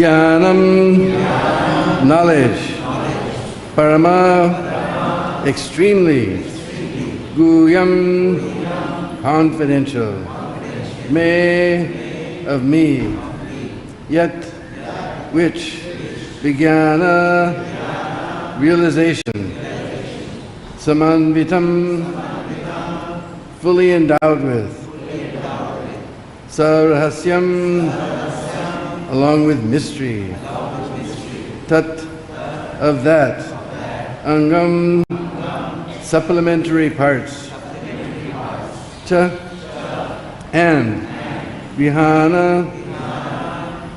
Speaker 5: Jnanam, knowledge. Parama, extremely. Guyam, confidential. Me, of me. Yet, which. Vijnana, realization. Samanvitam, fully endowed with. Sarahasyam, along with mystery. Tat, of that. Angam, supplementary parts. Cha, and. Vihana,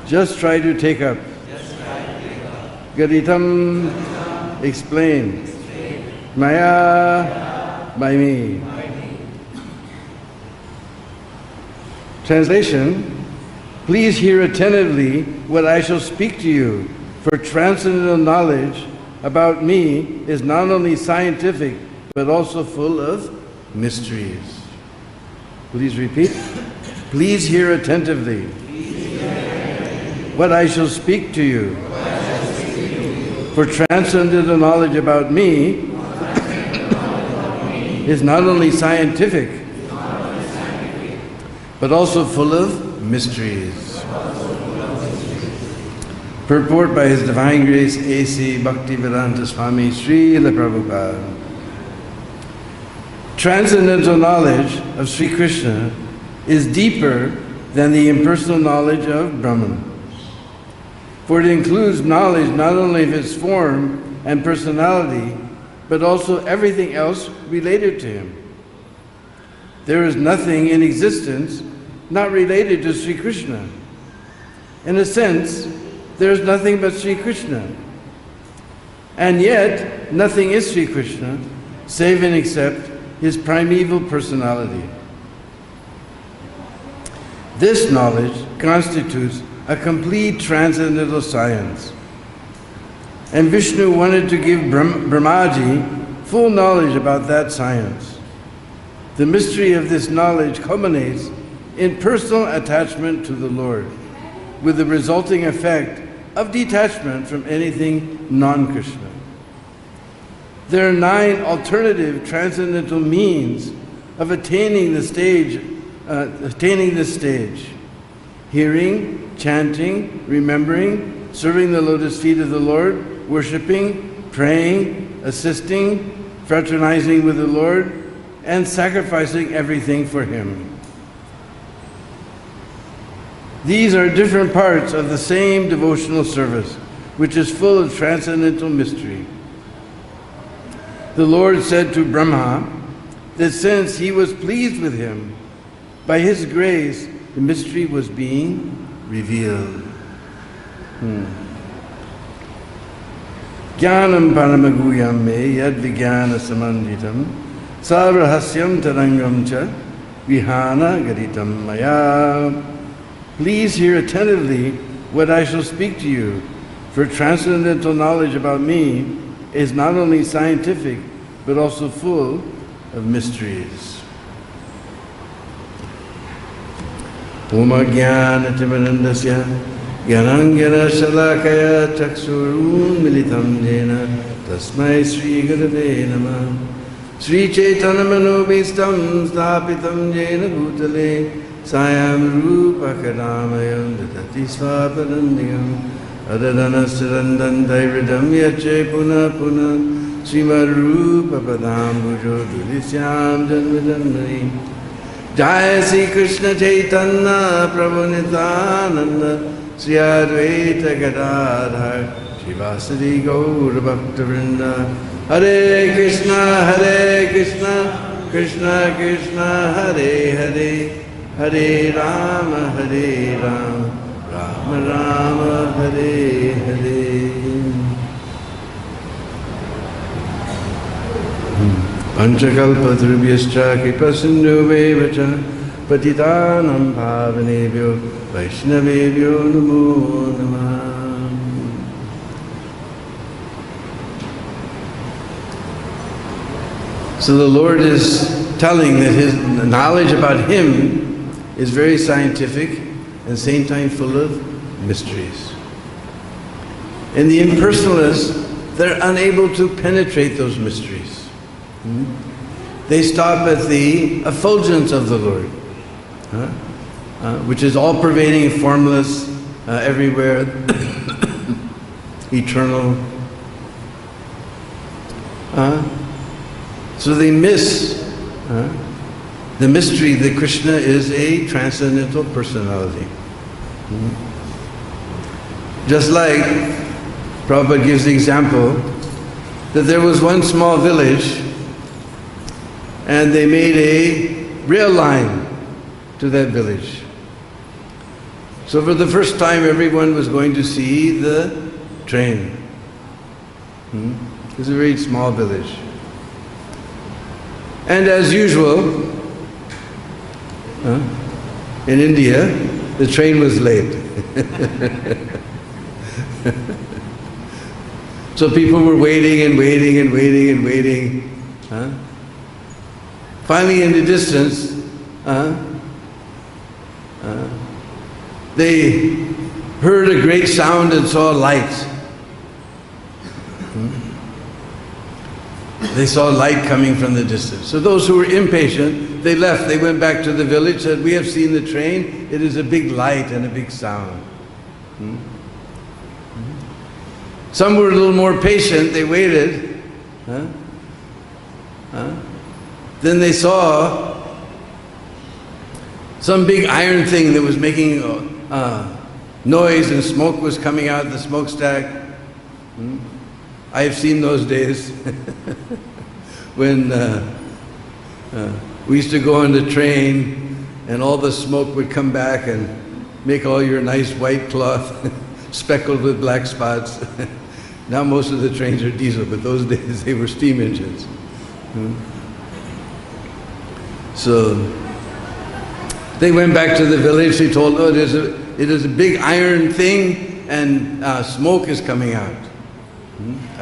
Speaker 5: just try to take up. Gaditam, explain. Maya, by me. Translation, please hear attentively what I shall speak to you, for transcendental knowledge about me is not only scientific, but also full of mysteries. Please repeat. Please hear attentively what I shall speak to you, for transcendental knowledge about me is not only scientific, but also full of mysteries. Purport by His Divine Grace A.C. Bhakti-Vedanta Swami Srila Prabhupada. Transcendental knowledge of Sri Krishna is deeper than the impersonal knowledge of Brahman. For it includes knowledge not only of his form and personality, but also everything else related to him. There is nothing in existence not related to Sri Krishna. In a sense, there is nothing but Sri Krishna. And yet, nothing is Sri Krishna, save and except his primeval personality. This knowledge constitutes a complete transcendental science. And Vishnu wanted to give Brahmaji full knowledge about that science. The mystery of this knowledge culminates in personal attachment to the Lord, with the resulting effect of detachment from anything non-Krishna. There are 9 alternative transcendental means of attaining this stage: hearing, chanting, remembering, serving the lotus feet of the Lord, worshipping, praying, assisting, fraternizing with the Lord, and sacrificing everything for Him. These are different parts of the same devotional service, which is full of transcendental mystery. The Lord said to Brahma that since he was pleased with him, by his grace, the mystery was being revealed. Jnanam paramaguyam me yad vijnana samanditam sarvahasyam tarangam cha vihana gaditam maya. Please hear attentively what I shall speak to you, for transcendental knowledge about me is not only scientific, but also full of mysteries. Oma jnana timarandasya gyanangana shalakaya chaksurun militam jena tasmai Sri Gurave Namah. Sri Chaitanya Manobhistam Sthapitam Jena Bhutale Sayam Rupa Kadamayam Dadati Svaparandiyam Adadana Sirandan Dairidam Yache Puna Puna Srimad Rupa Padambujo Dulisyam Janmajanmari. Jai Sri Krishna Chaitanya Prabhu Nityananda Sri Advaita Gadadhar Shivasadi Gaura Bhakta Vrinda. Hare Krishna, Krishna Krishna, Hare Hare, Hare Rama, Rama Rama, Hare Hare. Panchakalpatarubhyascha kripasindhubheva cha patitanam pavanebhyo vaishnavebhyo namo namah. So the Lord is telling that his knowledge about him is very scientific and at the same time full of mysteries. And the impersonalists, they're unable to penetrate those mysteries. They stop at the effulgence of the Lord, which is all-pervading, formless, everywhere, eternal. So they miss the mystery that Krishna is a transcendental personality. Just like Prabhupada gives the example that there was one small village and they made a rail line to that village. So for the first time everyone was going to see the train. It was a very small village. And as usual, in India, the train was late. So people were waiting and waiting and waiting and waiting. Finally, in the distance, they heard a great sound and saw light. They saw light coming from the distance. So those who were impatient, they left. They went back to the village, said, "We have seen the train. It is a big light and a big sound." Some were a little more patient. They waited. Then they saw some big iron thing that was making noise and smoke was coming out of the smokestack. I have seen those days when we used to go on the train and all the smoke would come back and make all your nice white cloth speckled with black spots. Now most of the trains are diesel, but those days they were steam engines. So they went back to the village. They told, "Oh, it is a big iron thing and smoke is coming out.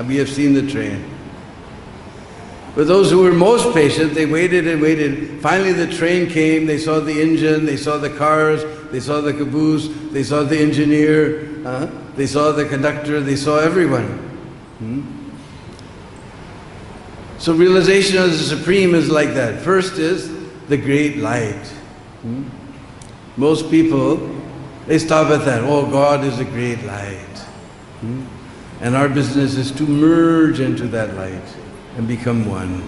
Speaker 5: We have seen the train." But those who were most patient, they waited and waited. Finally the train came, they saw the engine, they saw the cars, they saw the caboose, they saw the engineer, they saw the conductor, they saw everyone. So realization of the Supreme is like that. First is the great light. Most people, they stop at that. Oh, God is a great light. And our business is to merge into that light and become one.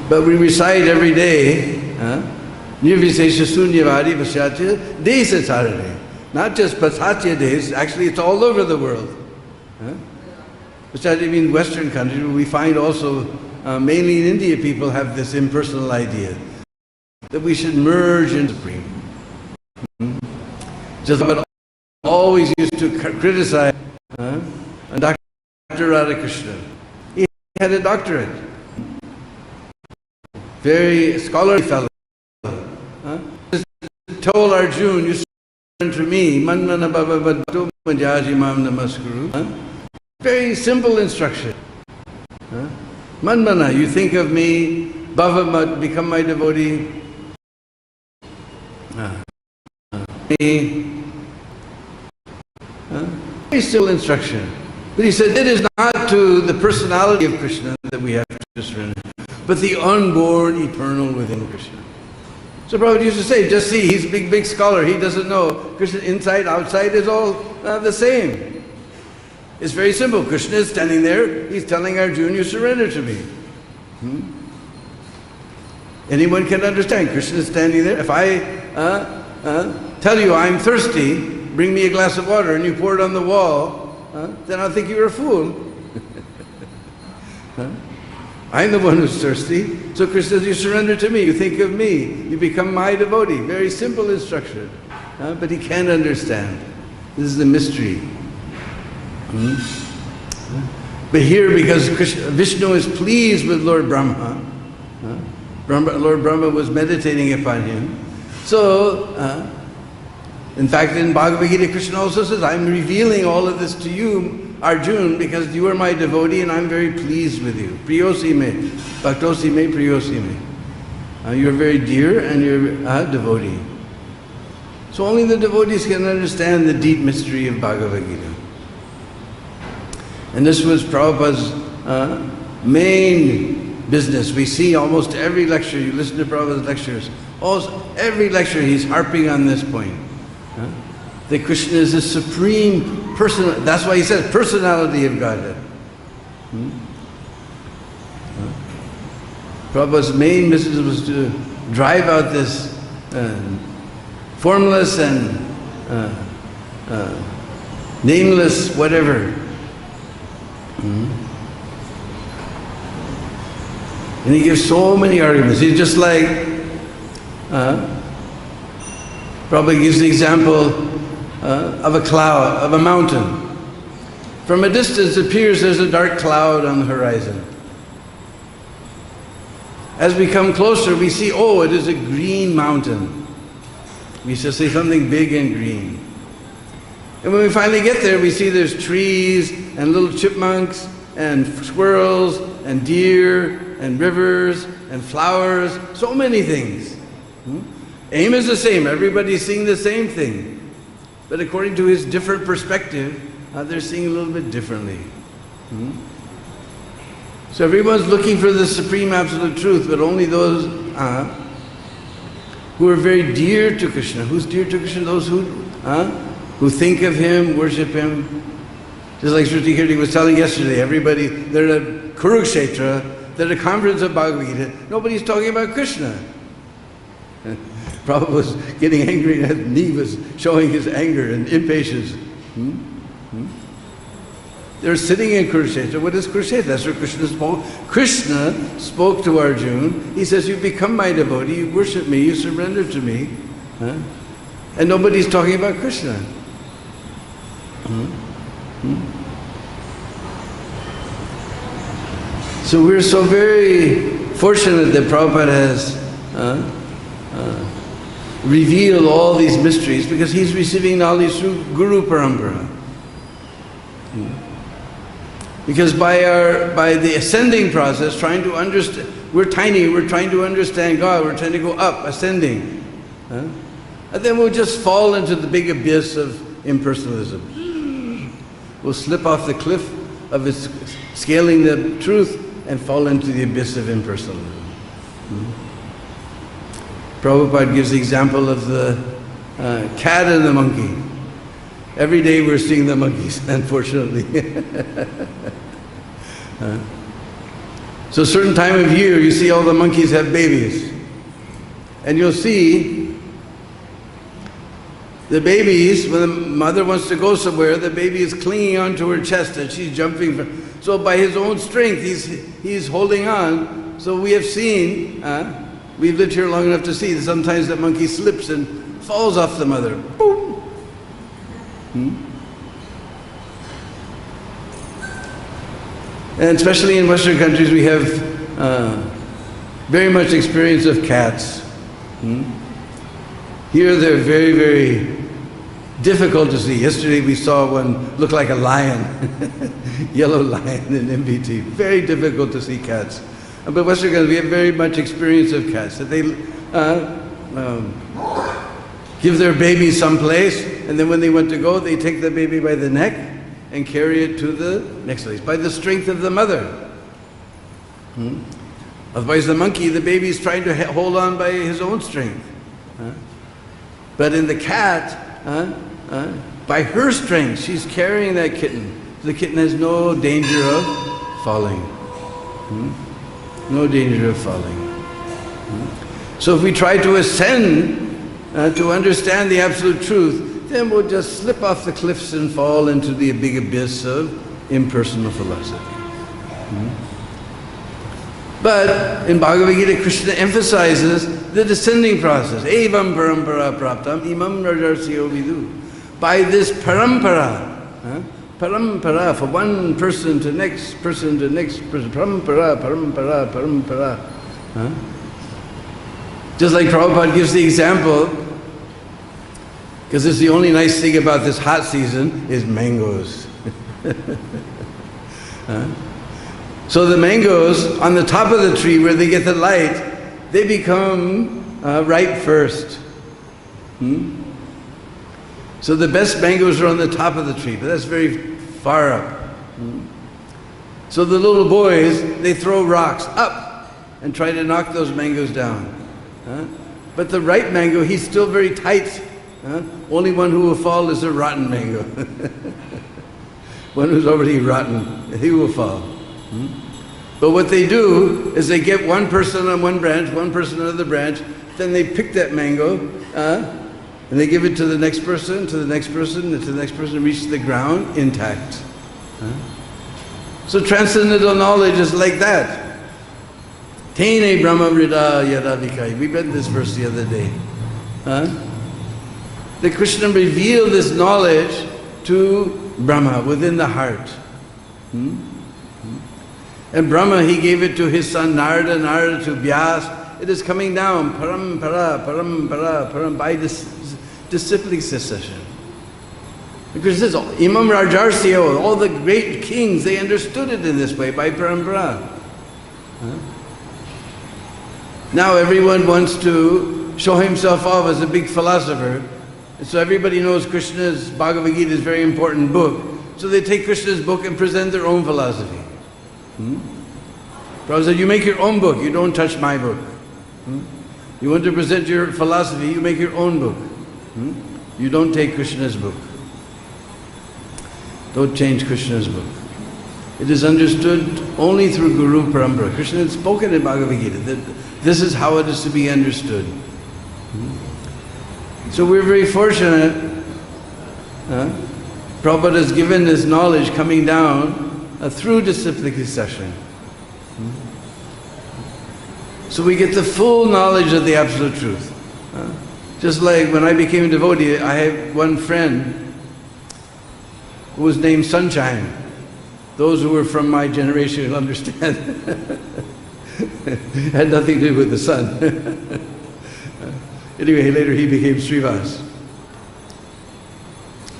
Speaker 5: But we recite every day, Nirvisesha Sunyavadi Pasatya Desacharane. Not just Pasatya days, actually it's all over the world. Pasatya means Western countries, but we find also, mainly in India, people have this impersonal idea that we should merge into Supreme. Just but always used to criticize Dr. Radhakrishna. He had a doctorate. Very scholarly fellow. Told Arjuna, "You surrender to me, manmana bhava vaddo manjaji mam namaskuru." Very simple instruction. Manmana, you think of me, bhava, become my devotee. Very simple instruction. But he said, it is not to the personality of Krishna that we have to surrender, but the unborn eternal within Krishna. So Prabhupada used to say, just see, he's a big, big scholar. He doesn't know. Krishna inside, outside is all the same. It's very simple. Krishna is standing there. He's telling Arjuna, you surrender to me. Anyone can understand. Krishna is standing there. If I tell you I'm thirsty, bring me a glass of water, and you pour it on the wall, then I'll think you're a fool. I'm the one who's thirsty. So Krishna says, you surrender to me, you think of me, you become my devotee. Very simple instruction. But he can't understand. This is the mystery. But here, because Vishnu is pleased with Lord Brahma, Lord Brahma was meditating upon him. So, in fact, in Bhagavad-Gita, Krishna also says, I'm revealing all of this to you, Arjuna, because you are my devotee and I'm very pleased with you. Priyosi me, bhaktosi me, priyosi me. You're very dear and you're a devotee. So only the devotees can understand the deep mystery of Bhagavad-Gita. And this was Prabhupada's main business. We see almost every lecture, you listen to Prabhupada's lectures, almost every lecture he's harping on this point. That Krishna is the supreme person, that's why he says personality of Godhead. Prabhupada's main business was to drive out this formless and nameless whatever. And he gives so many arguments. He's just like, probably gives the example of a cloud, of a mountain. From a distance it appears there's a dark cloud on the horizon. As we come closer we see, oh, it is a green mountain. We used to say something big and green. And when we finally get there, we see there's trees and little chipmunks and squirrels and deer and rivers and flowers, so many things. Aim is the same, everybody's seeing the same thing. But according to his different perspective, they're seeing a little bit differently. So everyone's looking for the supreme absolute truth, but only those who are very dear to Krishna. Who's dear to Krishna? Those who think of him, worship him. Just like Shruti Kirti was telling yesterday, everybody, they're at Kurukshetra, they're at a conference of Bhagavad-Gita, nobody's talking about Krishna. Prabhupada was getting angry and he was showing his anger and impatience. They're sitting in Kurukshetra. What is Kurukshetra? That's where Krishna spoke. Krishna spoke to Arjuna. He says, you become my devotee, you worship me, you surrender to me. And nobody's talking about Krishna. So we're so very fortunate that Prabhupada has revealed all these mysteries, because he's receiving knowledge through Guru Parampara. Because by the ascending process, trying to understand, we're tiny, we're trying to understand God, we're trying to go up, ascending. And then we'll just fall into the big abyss of impersonalism. We'll slip off the cliff of scaling the truth and fall into the abyss of impersonalism. Prabhupada gives the example of the cat and the monkey. Every day we're seeing the monkeys, unfortunately. So a certain time of year you see all the monkeys have babies. And you'll see the babies, when the mother wants to go somewhere, the baby is clinging onto her chest and she's jumping. So by his own strength he's holding on. So we have seen, we've lived here long enough to see that sometimes the monkey slips and falls off the mother. Boom! And especially in Western countries we have very much experience of cats. Here they're very, very difficult to see. Yesterday we saw one look like a lion, yellow lion in MBT. Very difficult to see cats. But Western countries, we have very much experience of cats. That they give their baby someplace, and then when they want to go, they take the baby by the neck and carry it to the next place, by the strength of the mother. Otherwise the monkey, the baby is trying to hold on by his own strength. But in the cat, by her strength, she's carrying that kitten. The kitten has no danger of falling. No danger of falling. So if we try to ascend to understand the absolute truth, then we'll just slip off the cliffs and fall into the big abyss of impersonal philosophy. But in Bhagavad Gita, Krishna emphasizes the descending process. Evam parampara praptam imam rajarsyo vidu. By this parampara, parampara, from one person to next person to next person, parampara, parampara, parampara. Just like Prabhupada gives the example, because this is the only nice thing about this hot season, is mangoes. So the mangoes on the top of the tree where they get the light, they become ripe first. So the best mangoes are on the top of the tree, but that's very far up. So the little boys, they throw rocks up and try to knock those mangoes down. But the ripe mango, he's still very tight. Only one who will fall is a rotten mango. One who's already rotten, he will fall. But what they do is they get one person on one branch, one person on another branch, then they pick that mango, and they give it to the next person, to the next person, and to the next person, reach the ground intact. So transcendental knowledge is like that. Tene Brahma Vrida Yadavikai. We read this verse the other day. That Krishna revealed this knowledge to Brahma within the heart. And Brahma, he gave it to his son Narada, Narada to Vyas. It is coming down, parampara, parampara, param, by this disciplic succession. Because this, Imam Rajarsio, all the great kings, they understood it in this way, by parampara. Now everyone wants to show himself off as a big philosopher. So everybody knows Krishna's Bhagavad-Gita is a very important book. So they take Krishna's book and present their own philosophy. Prabhupada said, you make your own book, you don't touch my book. You want to present your philosophy, you make your own book. You don't take Krishna's book. Don't change Krishna's book. It is understood only through Guru Parampara. Krishna had spoken in Bhagavad-Gita that this is how it is to be understood. So we're very fortunate. Prabhupada has given this knowledge coming down through disciplic succession. So we get the full knowledge of the Absolute Truth. Just like when I became a devotee, I had one friend who was named Sunshine. Those who were from my generation will understand. Had nothing to do with the sun. Anyway, later he became Srivas.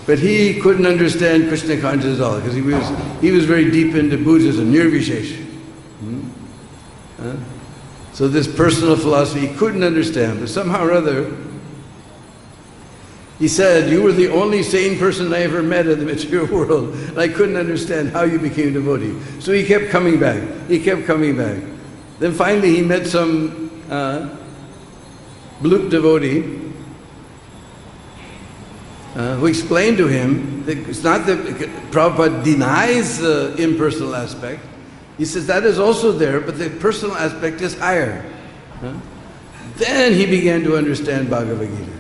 Speaker 5: But he couldn't understand Krishna consciousness at all, because he was very deep into Buddhism, Nirvishesh. So this personal philosophy he couldn't understand, but somehow or other, he said, you were the only sane person I ever met in the material world, and I couldn't understand how you became a devotee. So he kept coming back, he kept coming back. Then finally he met some Bloop devotee who explained to him that it's not that Prabhupada denies the impersonal aspect. He says that is also there, but the personal aspect is higher. Then he began to understand Bhagavad-Gita.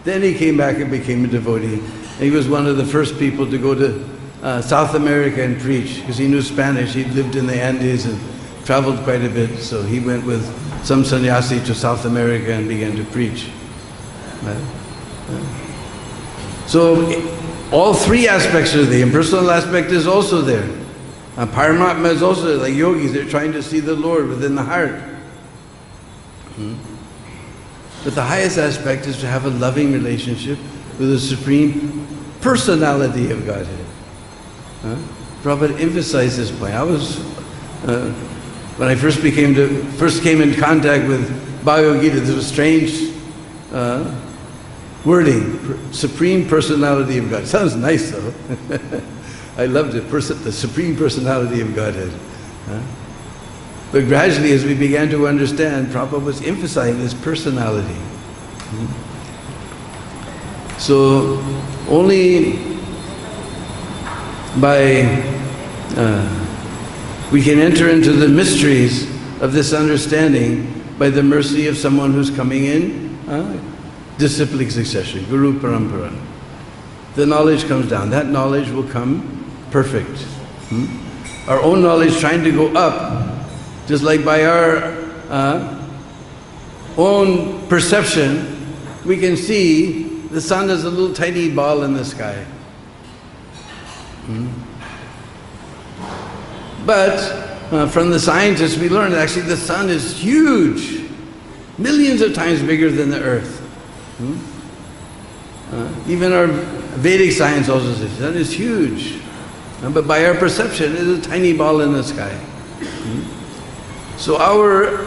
Speaker 5: Then he came back and became a devotee. And he was one of the first people to go to South America and preach, because he knew Spanish. He'd lived in the Andes and traveled quite a bit, so he went with some sannyasi to South America and began to preach. So all three aspects are there. The impersonal aspect is also there. Paramatma is also there. Like yogis, they're trying to see the Lord within the heart. But the highest aspect is to have a loving relationship with the Supreme Personality of Godhead. Prabhupada emphasized this point. I was, when I first came in contact with Bhagavad-Gita, there was strange wording, Supreme Personality of God. Sounds nice though. I loved it, the Supreme Personality of Godhead. But gradually, as we began to understand, Prabhupada was emphasizing this personality. So only by we can enter into the mysteries of this understanding by the mercy of someone who's coming in disciplic succession, Guru Parampara. The knowledge comes down. That knowledge will come perfect. Our own knowledge trying to go up, just like by our own perception, we can see the sun is a little tiny ball in the sky. But from the scientists we learned that actually the sun is huge, millions of times bigger than the earth. Even our Vedic science also says the sun is huge. But by our perception, it is a tiny ball in the sky. So our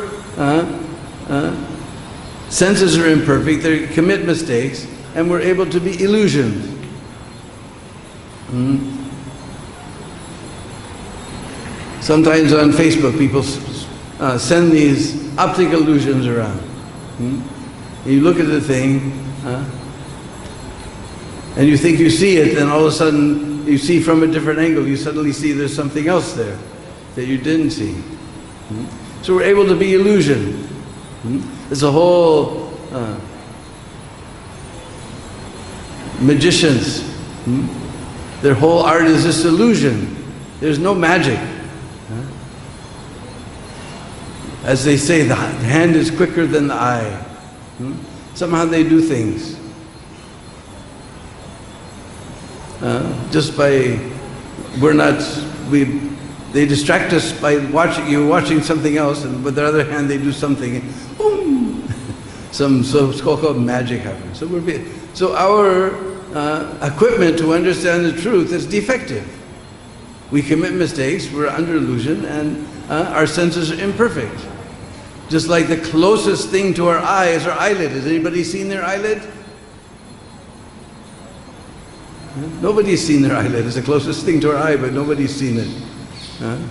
Speaker 5: senses are imperfect, they commit mistakes, and we're able to be illusioned. Sometimes on Facebook people send these optical illusions around. You look at the thing, and you think you see it, then all of a sudden you see from a different angle, you suddenly see there's something else there that you didn't see. So we're able to be illusion. There's a whole magicians. Their whole art is this illusion. There's no magic. As they say, the hand is quicker than the eye. Somehow they do things. Just by, they distract us by watching something else, and with the other hand they do something, and boom! Some so-called magic happens. So our equipment to understand the truth is defective. We commit mistakes, we're under illusion, and our senses are imperfect. Just like the closest thing to our eye is our eyelid. Has anybody seen their eyelid? Nobody's seen their eyelid. It's the closest thing to our eye, but nobody's seen it. And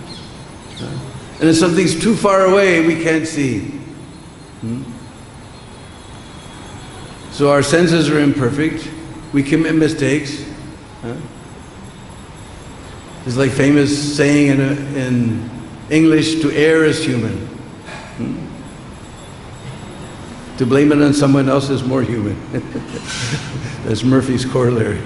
Speaker 5: if something's too far away, we can't see. So our senses are imperfect. We commit mistakes. It's like famous saying in English, to err is human. To blame it on someone else is more human. That's Murphy's corollary.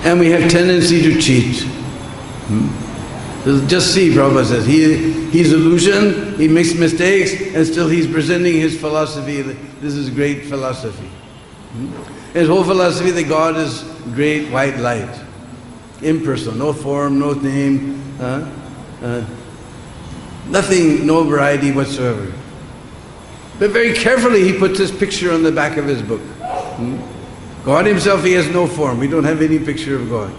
Speaker 5: And we have tendency to cheat. Just see, Prabhupada says, he's illusion, he makes mistakes, and still he's presenting his philosophy. This is great philosophy. His whole philosophy that God is great white light. Impersonal, no form, no name, nothing, no variety whatsoever. But very carefully he puts this picture on the back of his book. God himself, he has no form. We don't have any picture of God.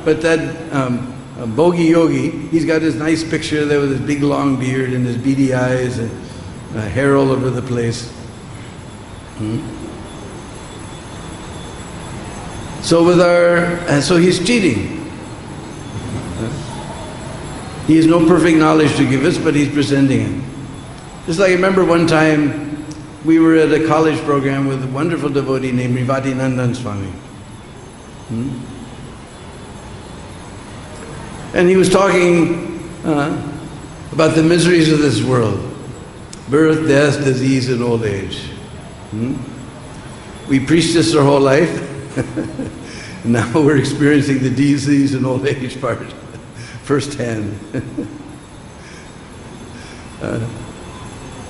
Speaker 5: But that Bhogi Yogi, he's got his nice picture there with his big long beard and his beady eyes and hair all over the place. So he's cheating. He has no perfect knowledge to give us, but he's presenting it. Just like I remember one time, we were at a college program with a wonderful devotee named Rivati Nandan Swami. And he was talking about the miseries of this world. Birth, death, disease, and old age. We preached this our whole life. And now we're experiencing the disease and old age part firsthand.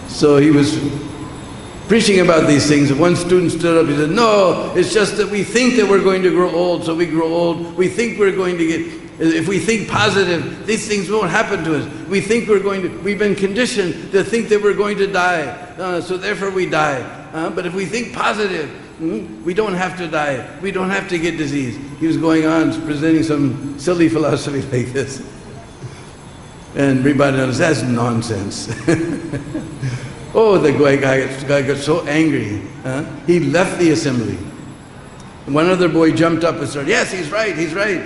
Speaker 5: So he was preaching about these things, and one student stood up, he said, no, it's just that we think that we're going to grow old, so we grow old. We think we're going to if we think positive, these things won't happen to us. We think we've been conditioned to think that we're going to die, so therefore we die. But if we think positive, we don't have to die. We don't have to get disease. He was going on presenting some silly philosophy like this. And everybody knows that's nonsense. Oh, the guy got so angry. He left the assembly. One other boy jumped up and said, yes, he's right, he's right.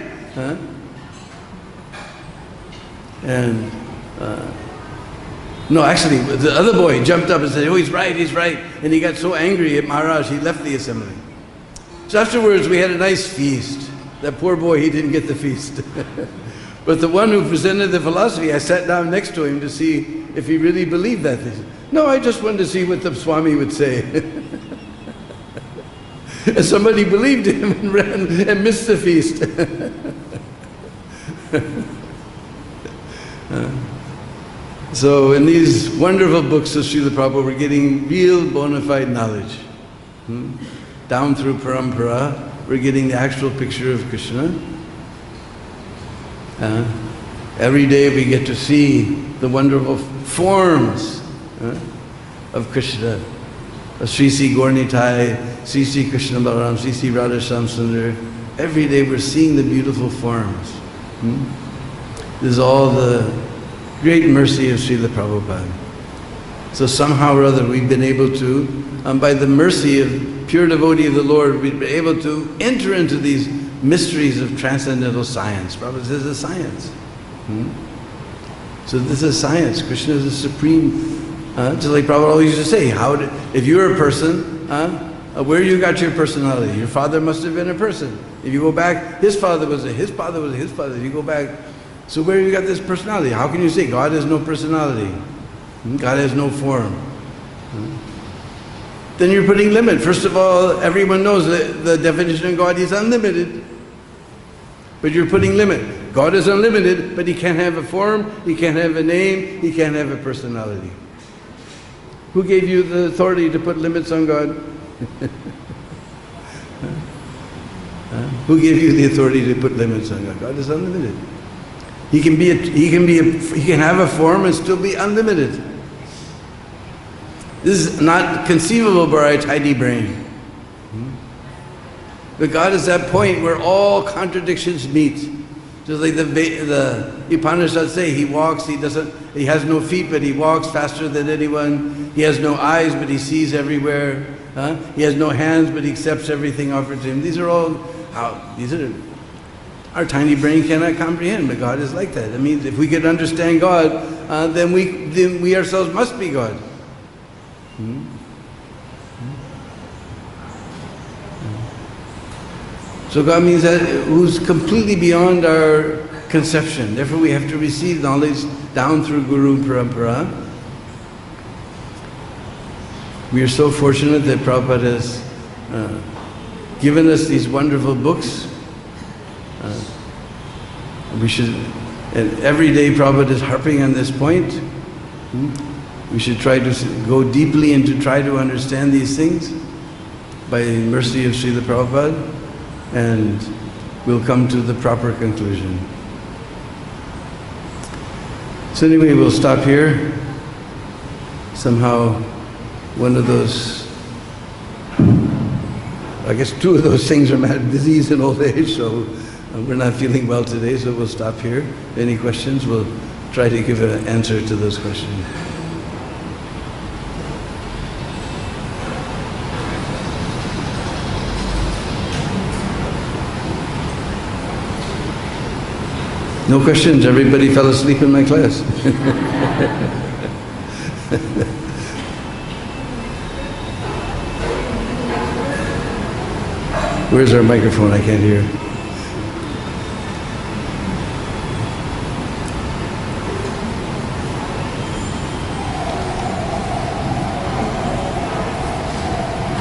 Speaker 5: No, actually, the other boy jumped up and said, oh, he's right, he's right. And he got so angry at Maharaj, he left the assembly. So afterwards, we had a nice feast. That poor boy, he didn't get the feast. But the one who presented the philosophy, I sat down next to him to see if he really believed that. He said, no, I just wanted to see what the Swami would say. And somebody believed him and ran and missed the feast. So in these wonderful books of Srila Prabhupada, we're getting real bona fide knowledge. Down through parampara, we're getting the actual picture of Krishna. Every day we get to see the wonderful forms of Krishna. Sri Sri Gaurnitai, Sri Sri Krishna Balaram, Sri Sri Radha Shamsundar. Every day we're seeing the beautiful forms. This is all the great mercy of Srila Prabhupada. So somehow or other we've been able to, by the mercy of pure devotee of the Lord, we've been able to enter into these mysteries of transcendental science. Prabhupada says it's science. So this is science. Krishna is the supreme. Just like Prabhupada always used to say, if you're a person, where you got your personality? Your father must have been a person. If you go back, his father was his father was his father. If you go back, so where you got this personality? How can you say God has no personality? God has no form. Then you're putting limit. First of all, everyone knows that the definition of God is unlimited. But you're putting limit. God is unlimited, but He can't have a form, He can't have a name, He can't have a personality. Who gave you the authority to put limits on God? Who gave you the authority to put limits on God? God is unlimited. He can have a form and still be unlimited. This is not conceivable by our tiny brain. But God is that point where all contradictions meet. Just like the Upanishads say, He walks, He has no feet, but He walks faster than anyone. He has no eyes, but He sees everywhere. He has no hands, but He accepts everything offered to Him. These are our tiny brain cannot comprehend, but God is like that. That means if we could understand God, then we ourselves must be God. So God means that who's completely beyond our conception. Therefore we have to receive knowledge down through Guru Parampara. We are so fortunate that Prabhupada has given us these wonderful books. And every day Prabhupada is harping on this point. We should try to go deeply and to try to understand these things by the mercy of Srila Prabhupada, and we'll come to the proper conclusion. So anyway, we'll stop here. Somehow one of those, I guess two of those things are disease and old age, so we're not feeling well today, so we'll stop here. Any questions? We'll try to give an answer to those questions. No questions? Everybody fell asleep in my class. Where's our microphone? I can't hear.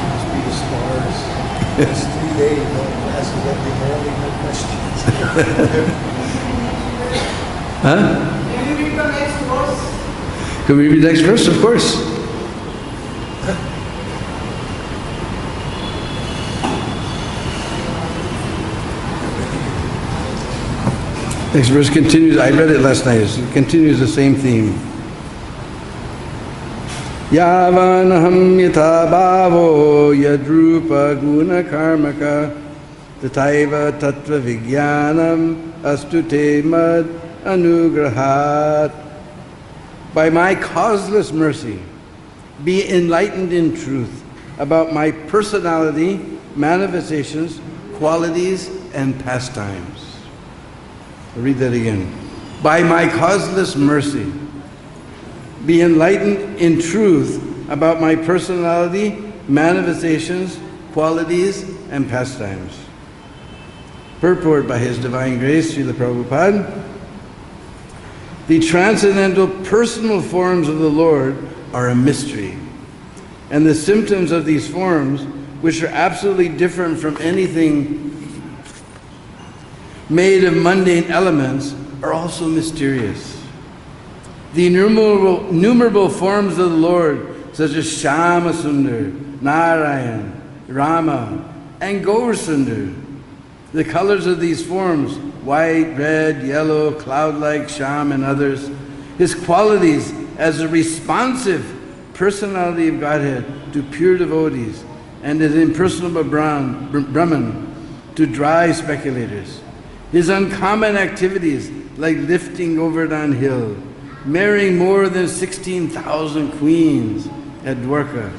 Speaker 6: Must be the stars. It's 3 days, no classes every morning, no questions.
Speaker 5: Huh?
Speaker 6: Can you read the next verse?
Speaker 5: Can we read the next verse? Of course. Next verse continues, I read it last night, it continues the same theme. Yavanaham yatha bhavo yadrupa guna karmaka tataiva tattva vijnanam astute mad anugrahat. By my causeless mercy, be enlightened in truth about my personality, manifestations, qualities, and pastimes. I'll read that again. By my causeless mercy, be enlightened in truth about my personality, manifestations, qualities, and pastimes. Purport by His Divine Grace, Srila Prabhupada. The transcendental personal forms of the Lord are a mystery, and the symptoms of these forms, which are absolutely different from anything made of mundane elements, are also mysterious. The innumerable forms of the Lord, such as Shyama Sundar, Narayan, Rama, and Gaur Sundar, the colors of these forms, white, red, yellow, cloud-like, Shyam, and others, His qualities as a responsive personality of Godhead to pure devotees, and His impersonal Brahman to dry speculators. His uncommon activities like lifting Govardhan hill, marrying more than 16,000 queens at Dwarka,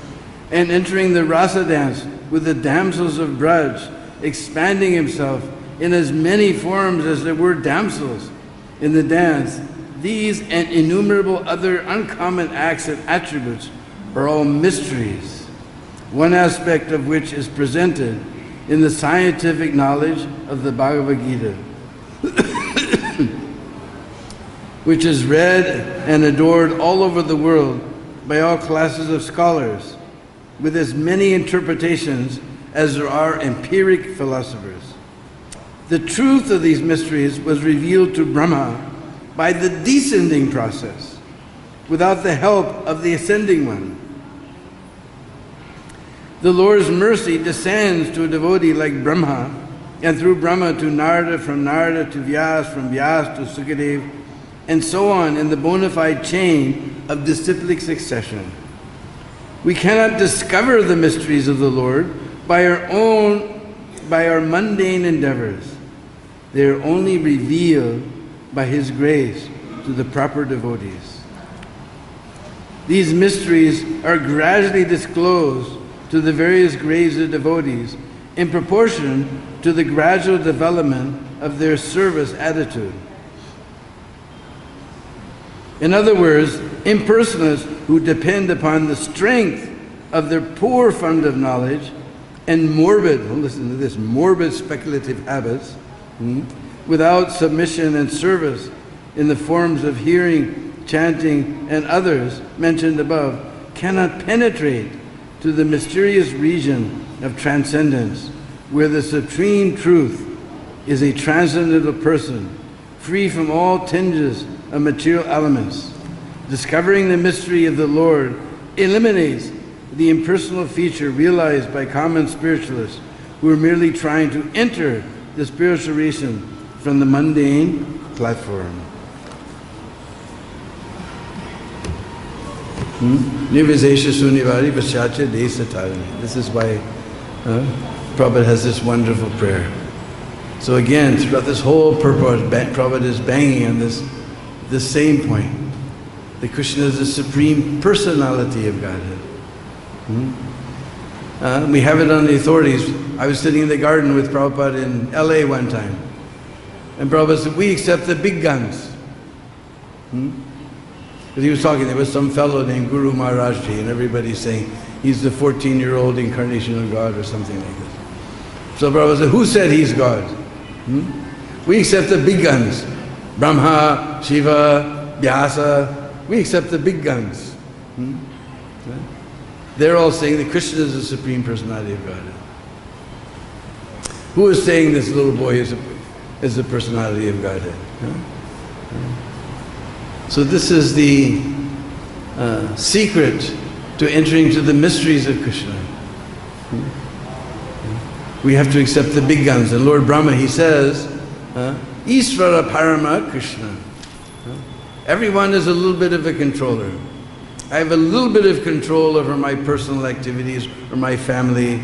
Speaker 5: and entering the rasa dance with the damsels of Braj, expanding himself in as many forms as there were damsels in the dance. These and innumerable other uncommon acts and attributes are all mysteries, one aspect of which is presented in the scientific knowledge of the Bhagavad-Gita, which is read and adored all over the world by all classes of scholars, with as many interpretations as there are empiric philosophers. The truth of these mysteries was revealed to Brahma by the descending process, without the help of the ascending one. The Lord's mercy descends to a devotee like Brahma, and through Brahma to Narada, from Narada to Vyas, from Vyas to Sukadev, and so on in the bona fide chain of disciplic succession. We cannot discover the mysteries of the Lord by our mundane endeavors. They are only revealed by His grace to the proper devotees. These mysteries are gradually disclosed to the various grades of devotees in proportion to the gradual development of their service attitude. In other words, impersonalists who depend upon the strength of their poor fund of knowledge and morbid, listen to this, morbid speculative habits, without submission and service in the forms of hearing, chanting, and others mentioned above, cannot penetrate to the mysterious region of transcendence, where the supreme truth is a transcendental person, free from all tinges of material elements. Discovering the mystery of the Lord eliminates the impersonal feature realized by common spiritualists who are merely trying to enter the spiritual region from the mundane platform. Nirvizesha Sunivari Vasyacha Desatarani. This is why Prabhupada has this wonderful prayer. So again, throughout this whole purport, Prabhupada is banging on this same point. That Krishna is the Supreme Personality of Godhead. We have it on the authorities. I was sitting in the garden with Prabhupada in LA one time. And Prabhupada said, we accept the big guns. Because he was talking, there was some fellow named Guru Maharajji, and everybody's saying he's the 14-year-old incarnation of God or something like this. So Prabhupada said, who said he's God? We accept the big guns. Brahma, Shiva, Vyasa, we accept the big guns. They're all saying that Krishna is the Supreme Personality of Godhead. Who is saying this little boy is the personality of Godhead? So this is the secret to entering into the mysteries of Krishna. We have to accept the big guns. And Lord Brahma, he says, Isvara Parama Krishna. Everyone is a little bit of a controller. I have a little bit of control over my personal activities or my family.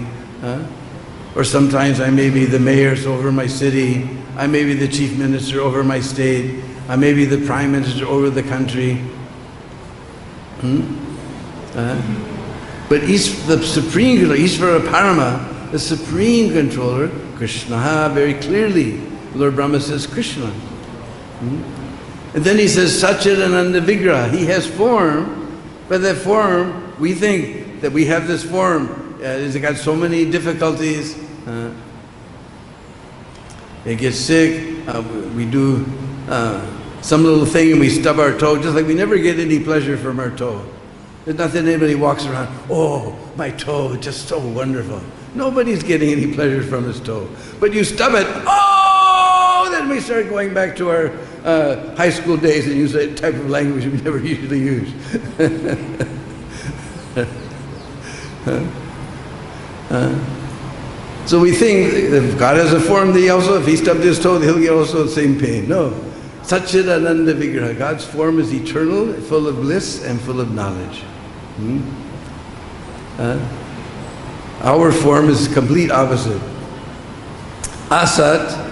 Speaker 5: Or sometimes I may be the mayor over my city. I may be the chief minister over my state. I may be the prime minister over the country. But the supreme controller, Isvara Parama, the supreme controller, Krishna, very clearly, Lord Brahma says Krishna. And then he says Satchidananda Vigraha. He has form, but that form, we think that we have this form. It's got so many difficulties. It gets sick. We do some little thing and we stub our toe, just like we never get any pleasure from our toe. There's nothing anybody walks around, oh, my toe, it's just so wonderful. Nobody's getting any pleasure from his toe. But you stub it, oh, then we start going back to our high school days and use that type of language we never usually use. So we think if God has a form, if he stubbed his toe, he'll get also the same pain. No. Satchidananda Vigraha. God's form is eternal, full of bliss and full of knowledge. Our form is complete opposite. Asat.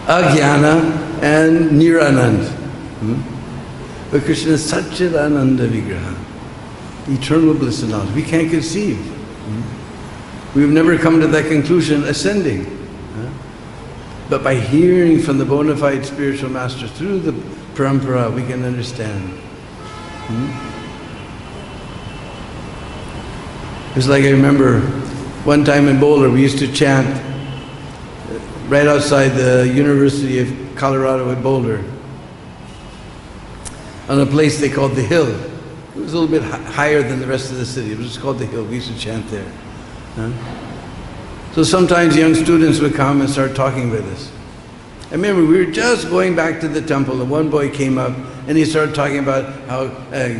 Speaker 5: Ajnana and Niranand. But Krishna is Satchidananda Vigraha, eternal bliss and knowledge. We can't conceive. We've never come to that conclusion ascending. But by hearing from the bona fide spiritual master through the parampara, we can understand. It's like I remember one time in Boulder, we used to chant right outside the University of Colorado at Boulder, on a place they called the Hill. It was a little bit higher than the rest of the city. It was just called the Hill. We used to chant there. So sometimes young students would come and start talking with us. I remember we were just going back to the temple, and one boy came up and he started talking about how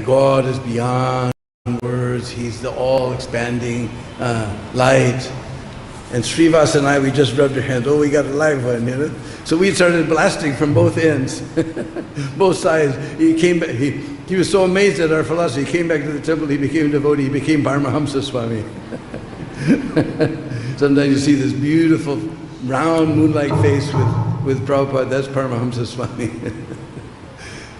Speaker 5: God is beyond words. He's the all-expanding light. And Srivas and I, we just rubbed our hands. Oh, we got a live one, you know. So we started blasting from both ends, both sides. He came back. He was so amazed at our philosophy. He came back to the temple. He became a devotee. He became Paramahamsa Swami. Sometimes you see this beautiful round moonlight face with Prabhupada. That's Paramahamsa Swami.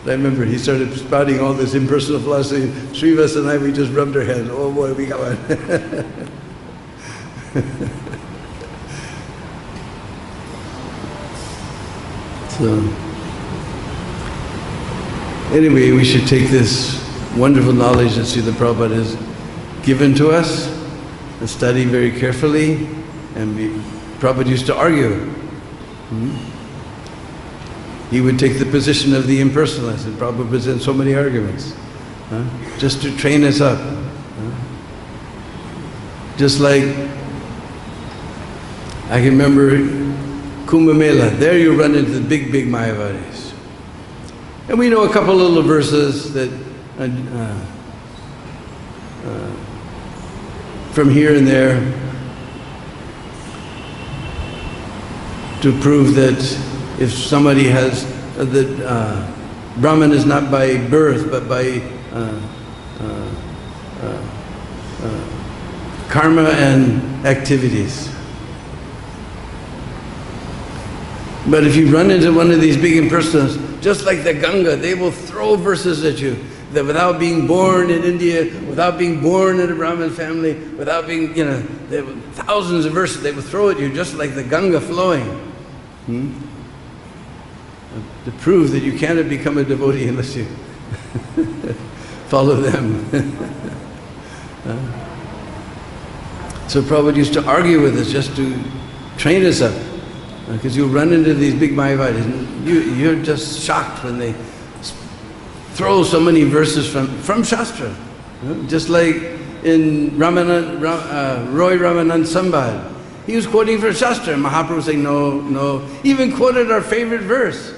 Speaker 5: I remember he started spouting all this impersonal philosophy. Srivas and I, we just rubbed our hands. Oh boy, we got one. So, anyway, we should take this wonderful knowledge that Srila Prabhupada has given to us and study very carefully. And Prabhupada used to argue. He would take the position of the impersonalist, and Prabhupada presents so many arguments, just to train us up. Just like, I can remember Kumbh Mela, there you run into the big Mayavadis. And we know a couple little verses that from here and there to prove that if somebody has, Brahman is not by birth but by karma and activities. But if you run into one of these big impersonalists, just like the Ganga, they will throw verses at you that without being born in India, without being born in a Brahmin family, without being, there were thousands of verses they will throw at you just like the Ganga flowing. To prove that you cannot become a devotee unless you follow them. So Prabhupada used to argue with us just to train us up. Because you run into these big Mayavadis, and you're just shocked when they throw so many verses from Shastra. Just like in Roy Ramanand Sambad, he was quoting from Shastra, and Mahaprabhu was saying, no. He even quoted our favorite verse.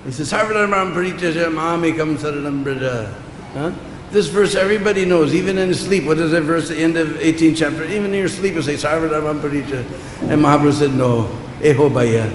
Speaker 5: He says, Sarvadharmam Parityajya Mamekam Saranam Braja. This verse everybody knows, even in sleep. What is that verse at the end of 18th chapter? Even in your sleep you say, Sarvadharmam Parityajya. And Mahaprabhu said, no, Eho Bhaya.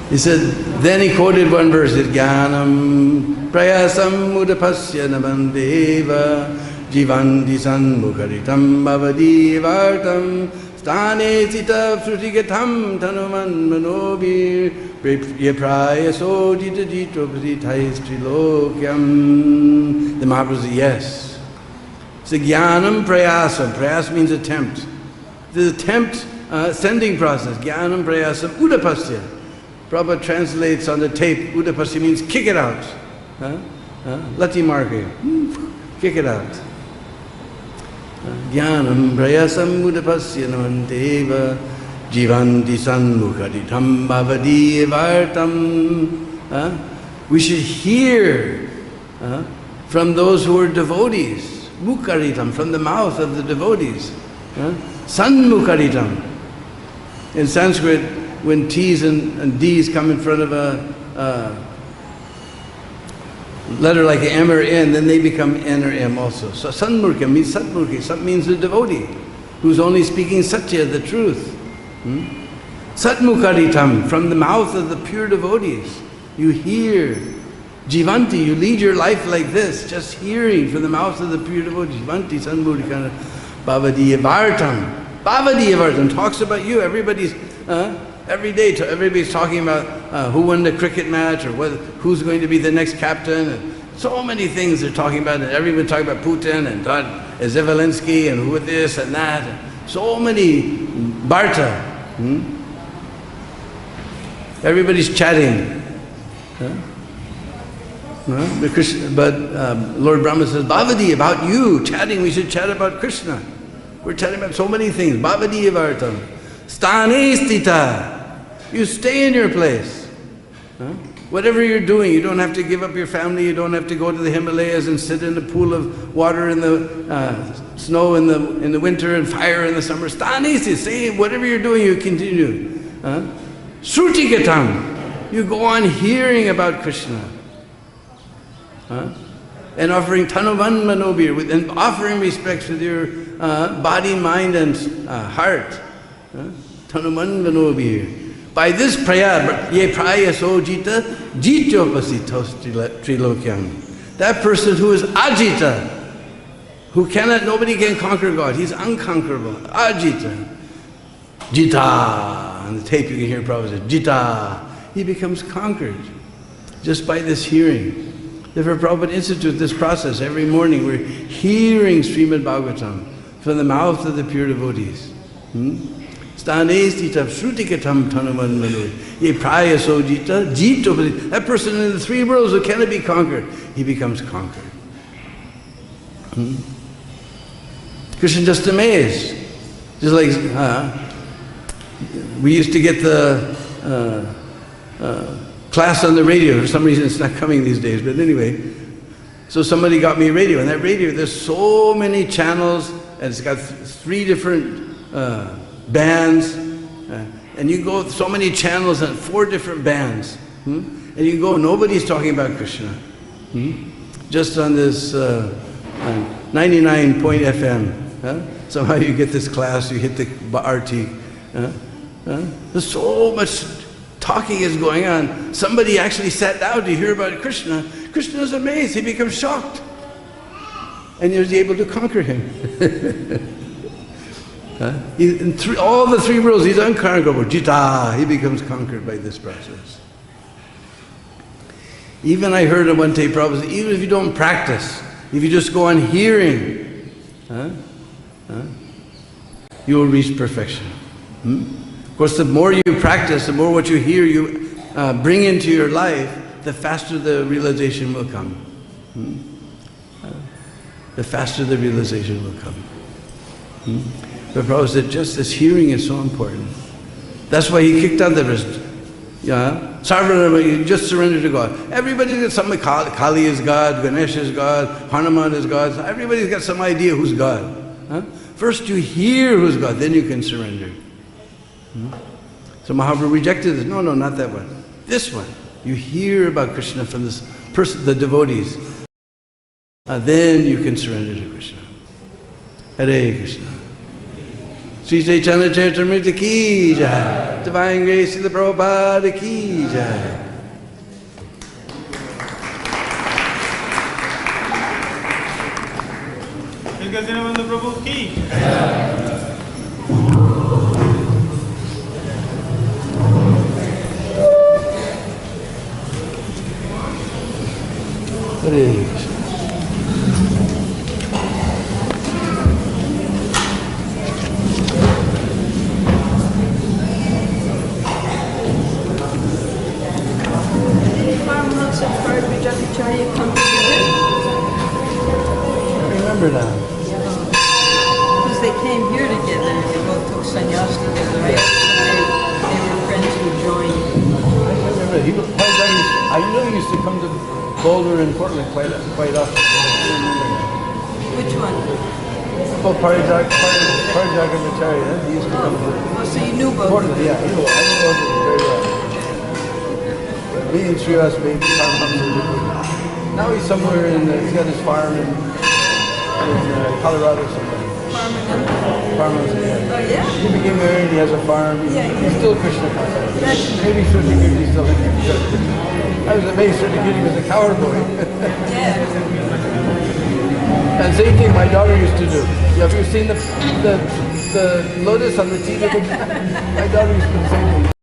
Speaker 5: He said, then he quoted one verse, Jnanam Prayasam Udapasya Nabandeva Jivanti Sanmukaritam Bhavadivartam Stane Sita Srutigatam Tanuman Manobir Yaprayaso Jita Jito Prasitais Trilokyam. The Mahaprabhu said, yes. It's a Jnanam Prayasam. Prayas means attempt. The attempt, ascending process. Jnanam Prayasam Udapasya. Prabhupada translates on the tape, Udapasya means kick it out. Lati marke. Kick it out. Jnanam Prayasam Udapasya Namanteva Jivanti Sanmukhaditam Bhavadi Vartam. We should hear from those who are devotees. Mukharitam, from the mouth of the devotees. Sanmukharitam. In Sanskrit, when T's and D's come in front of a letter like M or N, then they become N or M also. So Sanmurkha means Satmurkha. Sat means the devotee, who's only speaking Satya, the truth. Satmukharitam, from the mouth of the pure devotees. You hear. Jivanti, you lead your life like this, just hearing from the mouth of the pure devotees. Jivanti Sanmurkha Bhavadiya Vartam. Bhagavad-Gita talks about you. Everybody's every day. Everybody's talking about who won the cricket match or who's going to be the next captain. And so many things they're talking about. And everyone talking about Putin and Zelensky and who this and that. And so many Barta. Everybody's chatting. But Lord Brahma says, Bhavadi, about you, chatting, we should chat about Krishna. We're chatting about so many things. Bhavadi Vartam. Sthane stita. You stay in your place. Whatever you're doing, you don't have to give up your family, you don't have to go to the Himalayas and sit in a pool of water in the snow in the winter and fire in the summer. Sthane stita. Say whatever you're doing, you continue. Shruti gatam. You go on hearing about Krishna. And offering tanuvan manobir, and offering respects with your body, mind and heart. Tanuvan manobir. By this praya, ye praya so jita, jityopasitos trilokyam. That person who is ajita, who nobody can conquer God, he's unconquerable. Ajita. Jita. On the tape you can hear Prabhupada say, Jita. He becomes conquered just by this hearing. Therefore, Prabhupada instituted this process. Every morning we're hearing Srimad Bhagavatam from the mouth of the pure devotees. That person in the three worlds who cannot be conquered, he becomes conquered. Krishna just amazed. Just like we used to get the class on the radio. For some reason it's not coming these days, but anyway. So somebody got me a radio, and that radio, there's so many channels, and it's got 3 different bands, and you go so many channels and 4 different bands. And you go, nobody's talking about Krishna. Just on this 99 point FM. Somehow you get this class, you hit the Arati. There's so much talking is going on. Somebody actually sat down to hear about Krishna. Krishna is amazed. He becomes shocked. And he was able to conquer him. In all the 3 worlds, he's unconquerable. Jita, he becomes conquered by this process. Even I heard of one day, Prabhupada, even if you don't practice, if you just go on hearing, you will reach perfection. Of course, the more you practice, the more what you hear you bring into your life, the faster the realization will come. The faster the realization will come. But Prabhupada said, just this hearing is so important. That's why he kicked out the wrist. Sarvanama, you just surrender to God. Everybody's got some, Kali is God, Ganesh is God, Hanuman is God. Everybody's got some idea who's God. First you hear who's God, then you can surrender. So Mahaprabhu rejected this. No, not that one. This one. You hear about Krishna from this person, the devotees. Then you can surrender to Krishna. Hare Krishna. Sri Chaitanya Charitamrita ki jai. Divine Grace of the Prabhupada ki jai.
Speaker 4: Gajinabandhu Prabhu ki.
Speaker 5: Hare Krishna. I remember now.
Speaker 7: Because they came here together and they both took sannyas together. Right? So they were friends who joined.
Speaker 5: I remember. I know he used to come to Boulder and Portland quite often.
Speaker 7: Which one?
Speaker 5: Oh, Parijagacharya. He used to come to
Speaker 7: Oh, so you knew both?
Speaker 5: Portland, yeah. I knew both of them very well. Me and Srivas made now he's somewhere he's got his farm in Colorado somewhere. Farmers, yeah.
Speaker 7: Oh, yeah?
Speaker 5: He became married, he has a farm. He's still Krishna conscious. Maybe Srutikirti still in I was amazed Srutikirti was a cowboy.
Speaker 7: Yeah.
Speaker 5: And same thing my daughter used to do. Have you seen the the lotus on the teeth of the... My daughter used to say to me,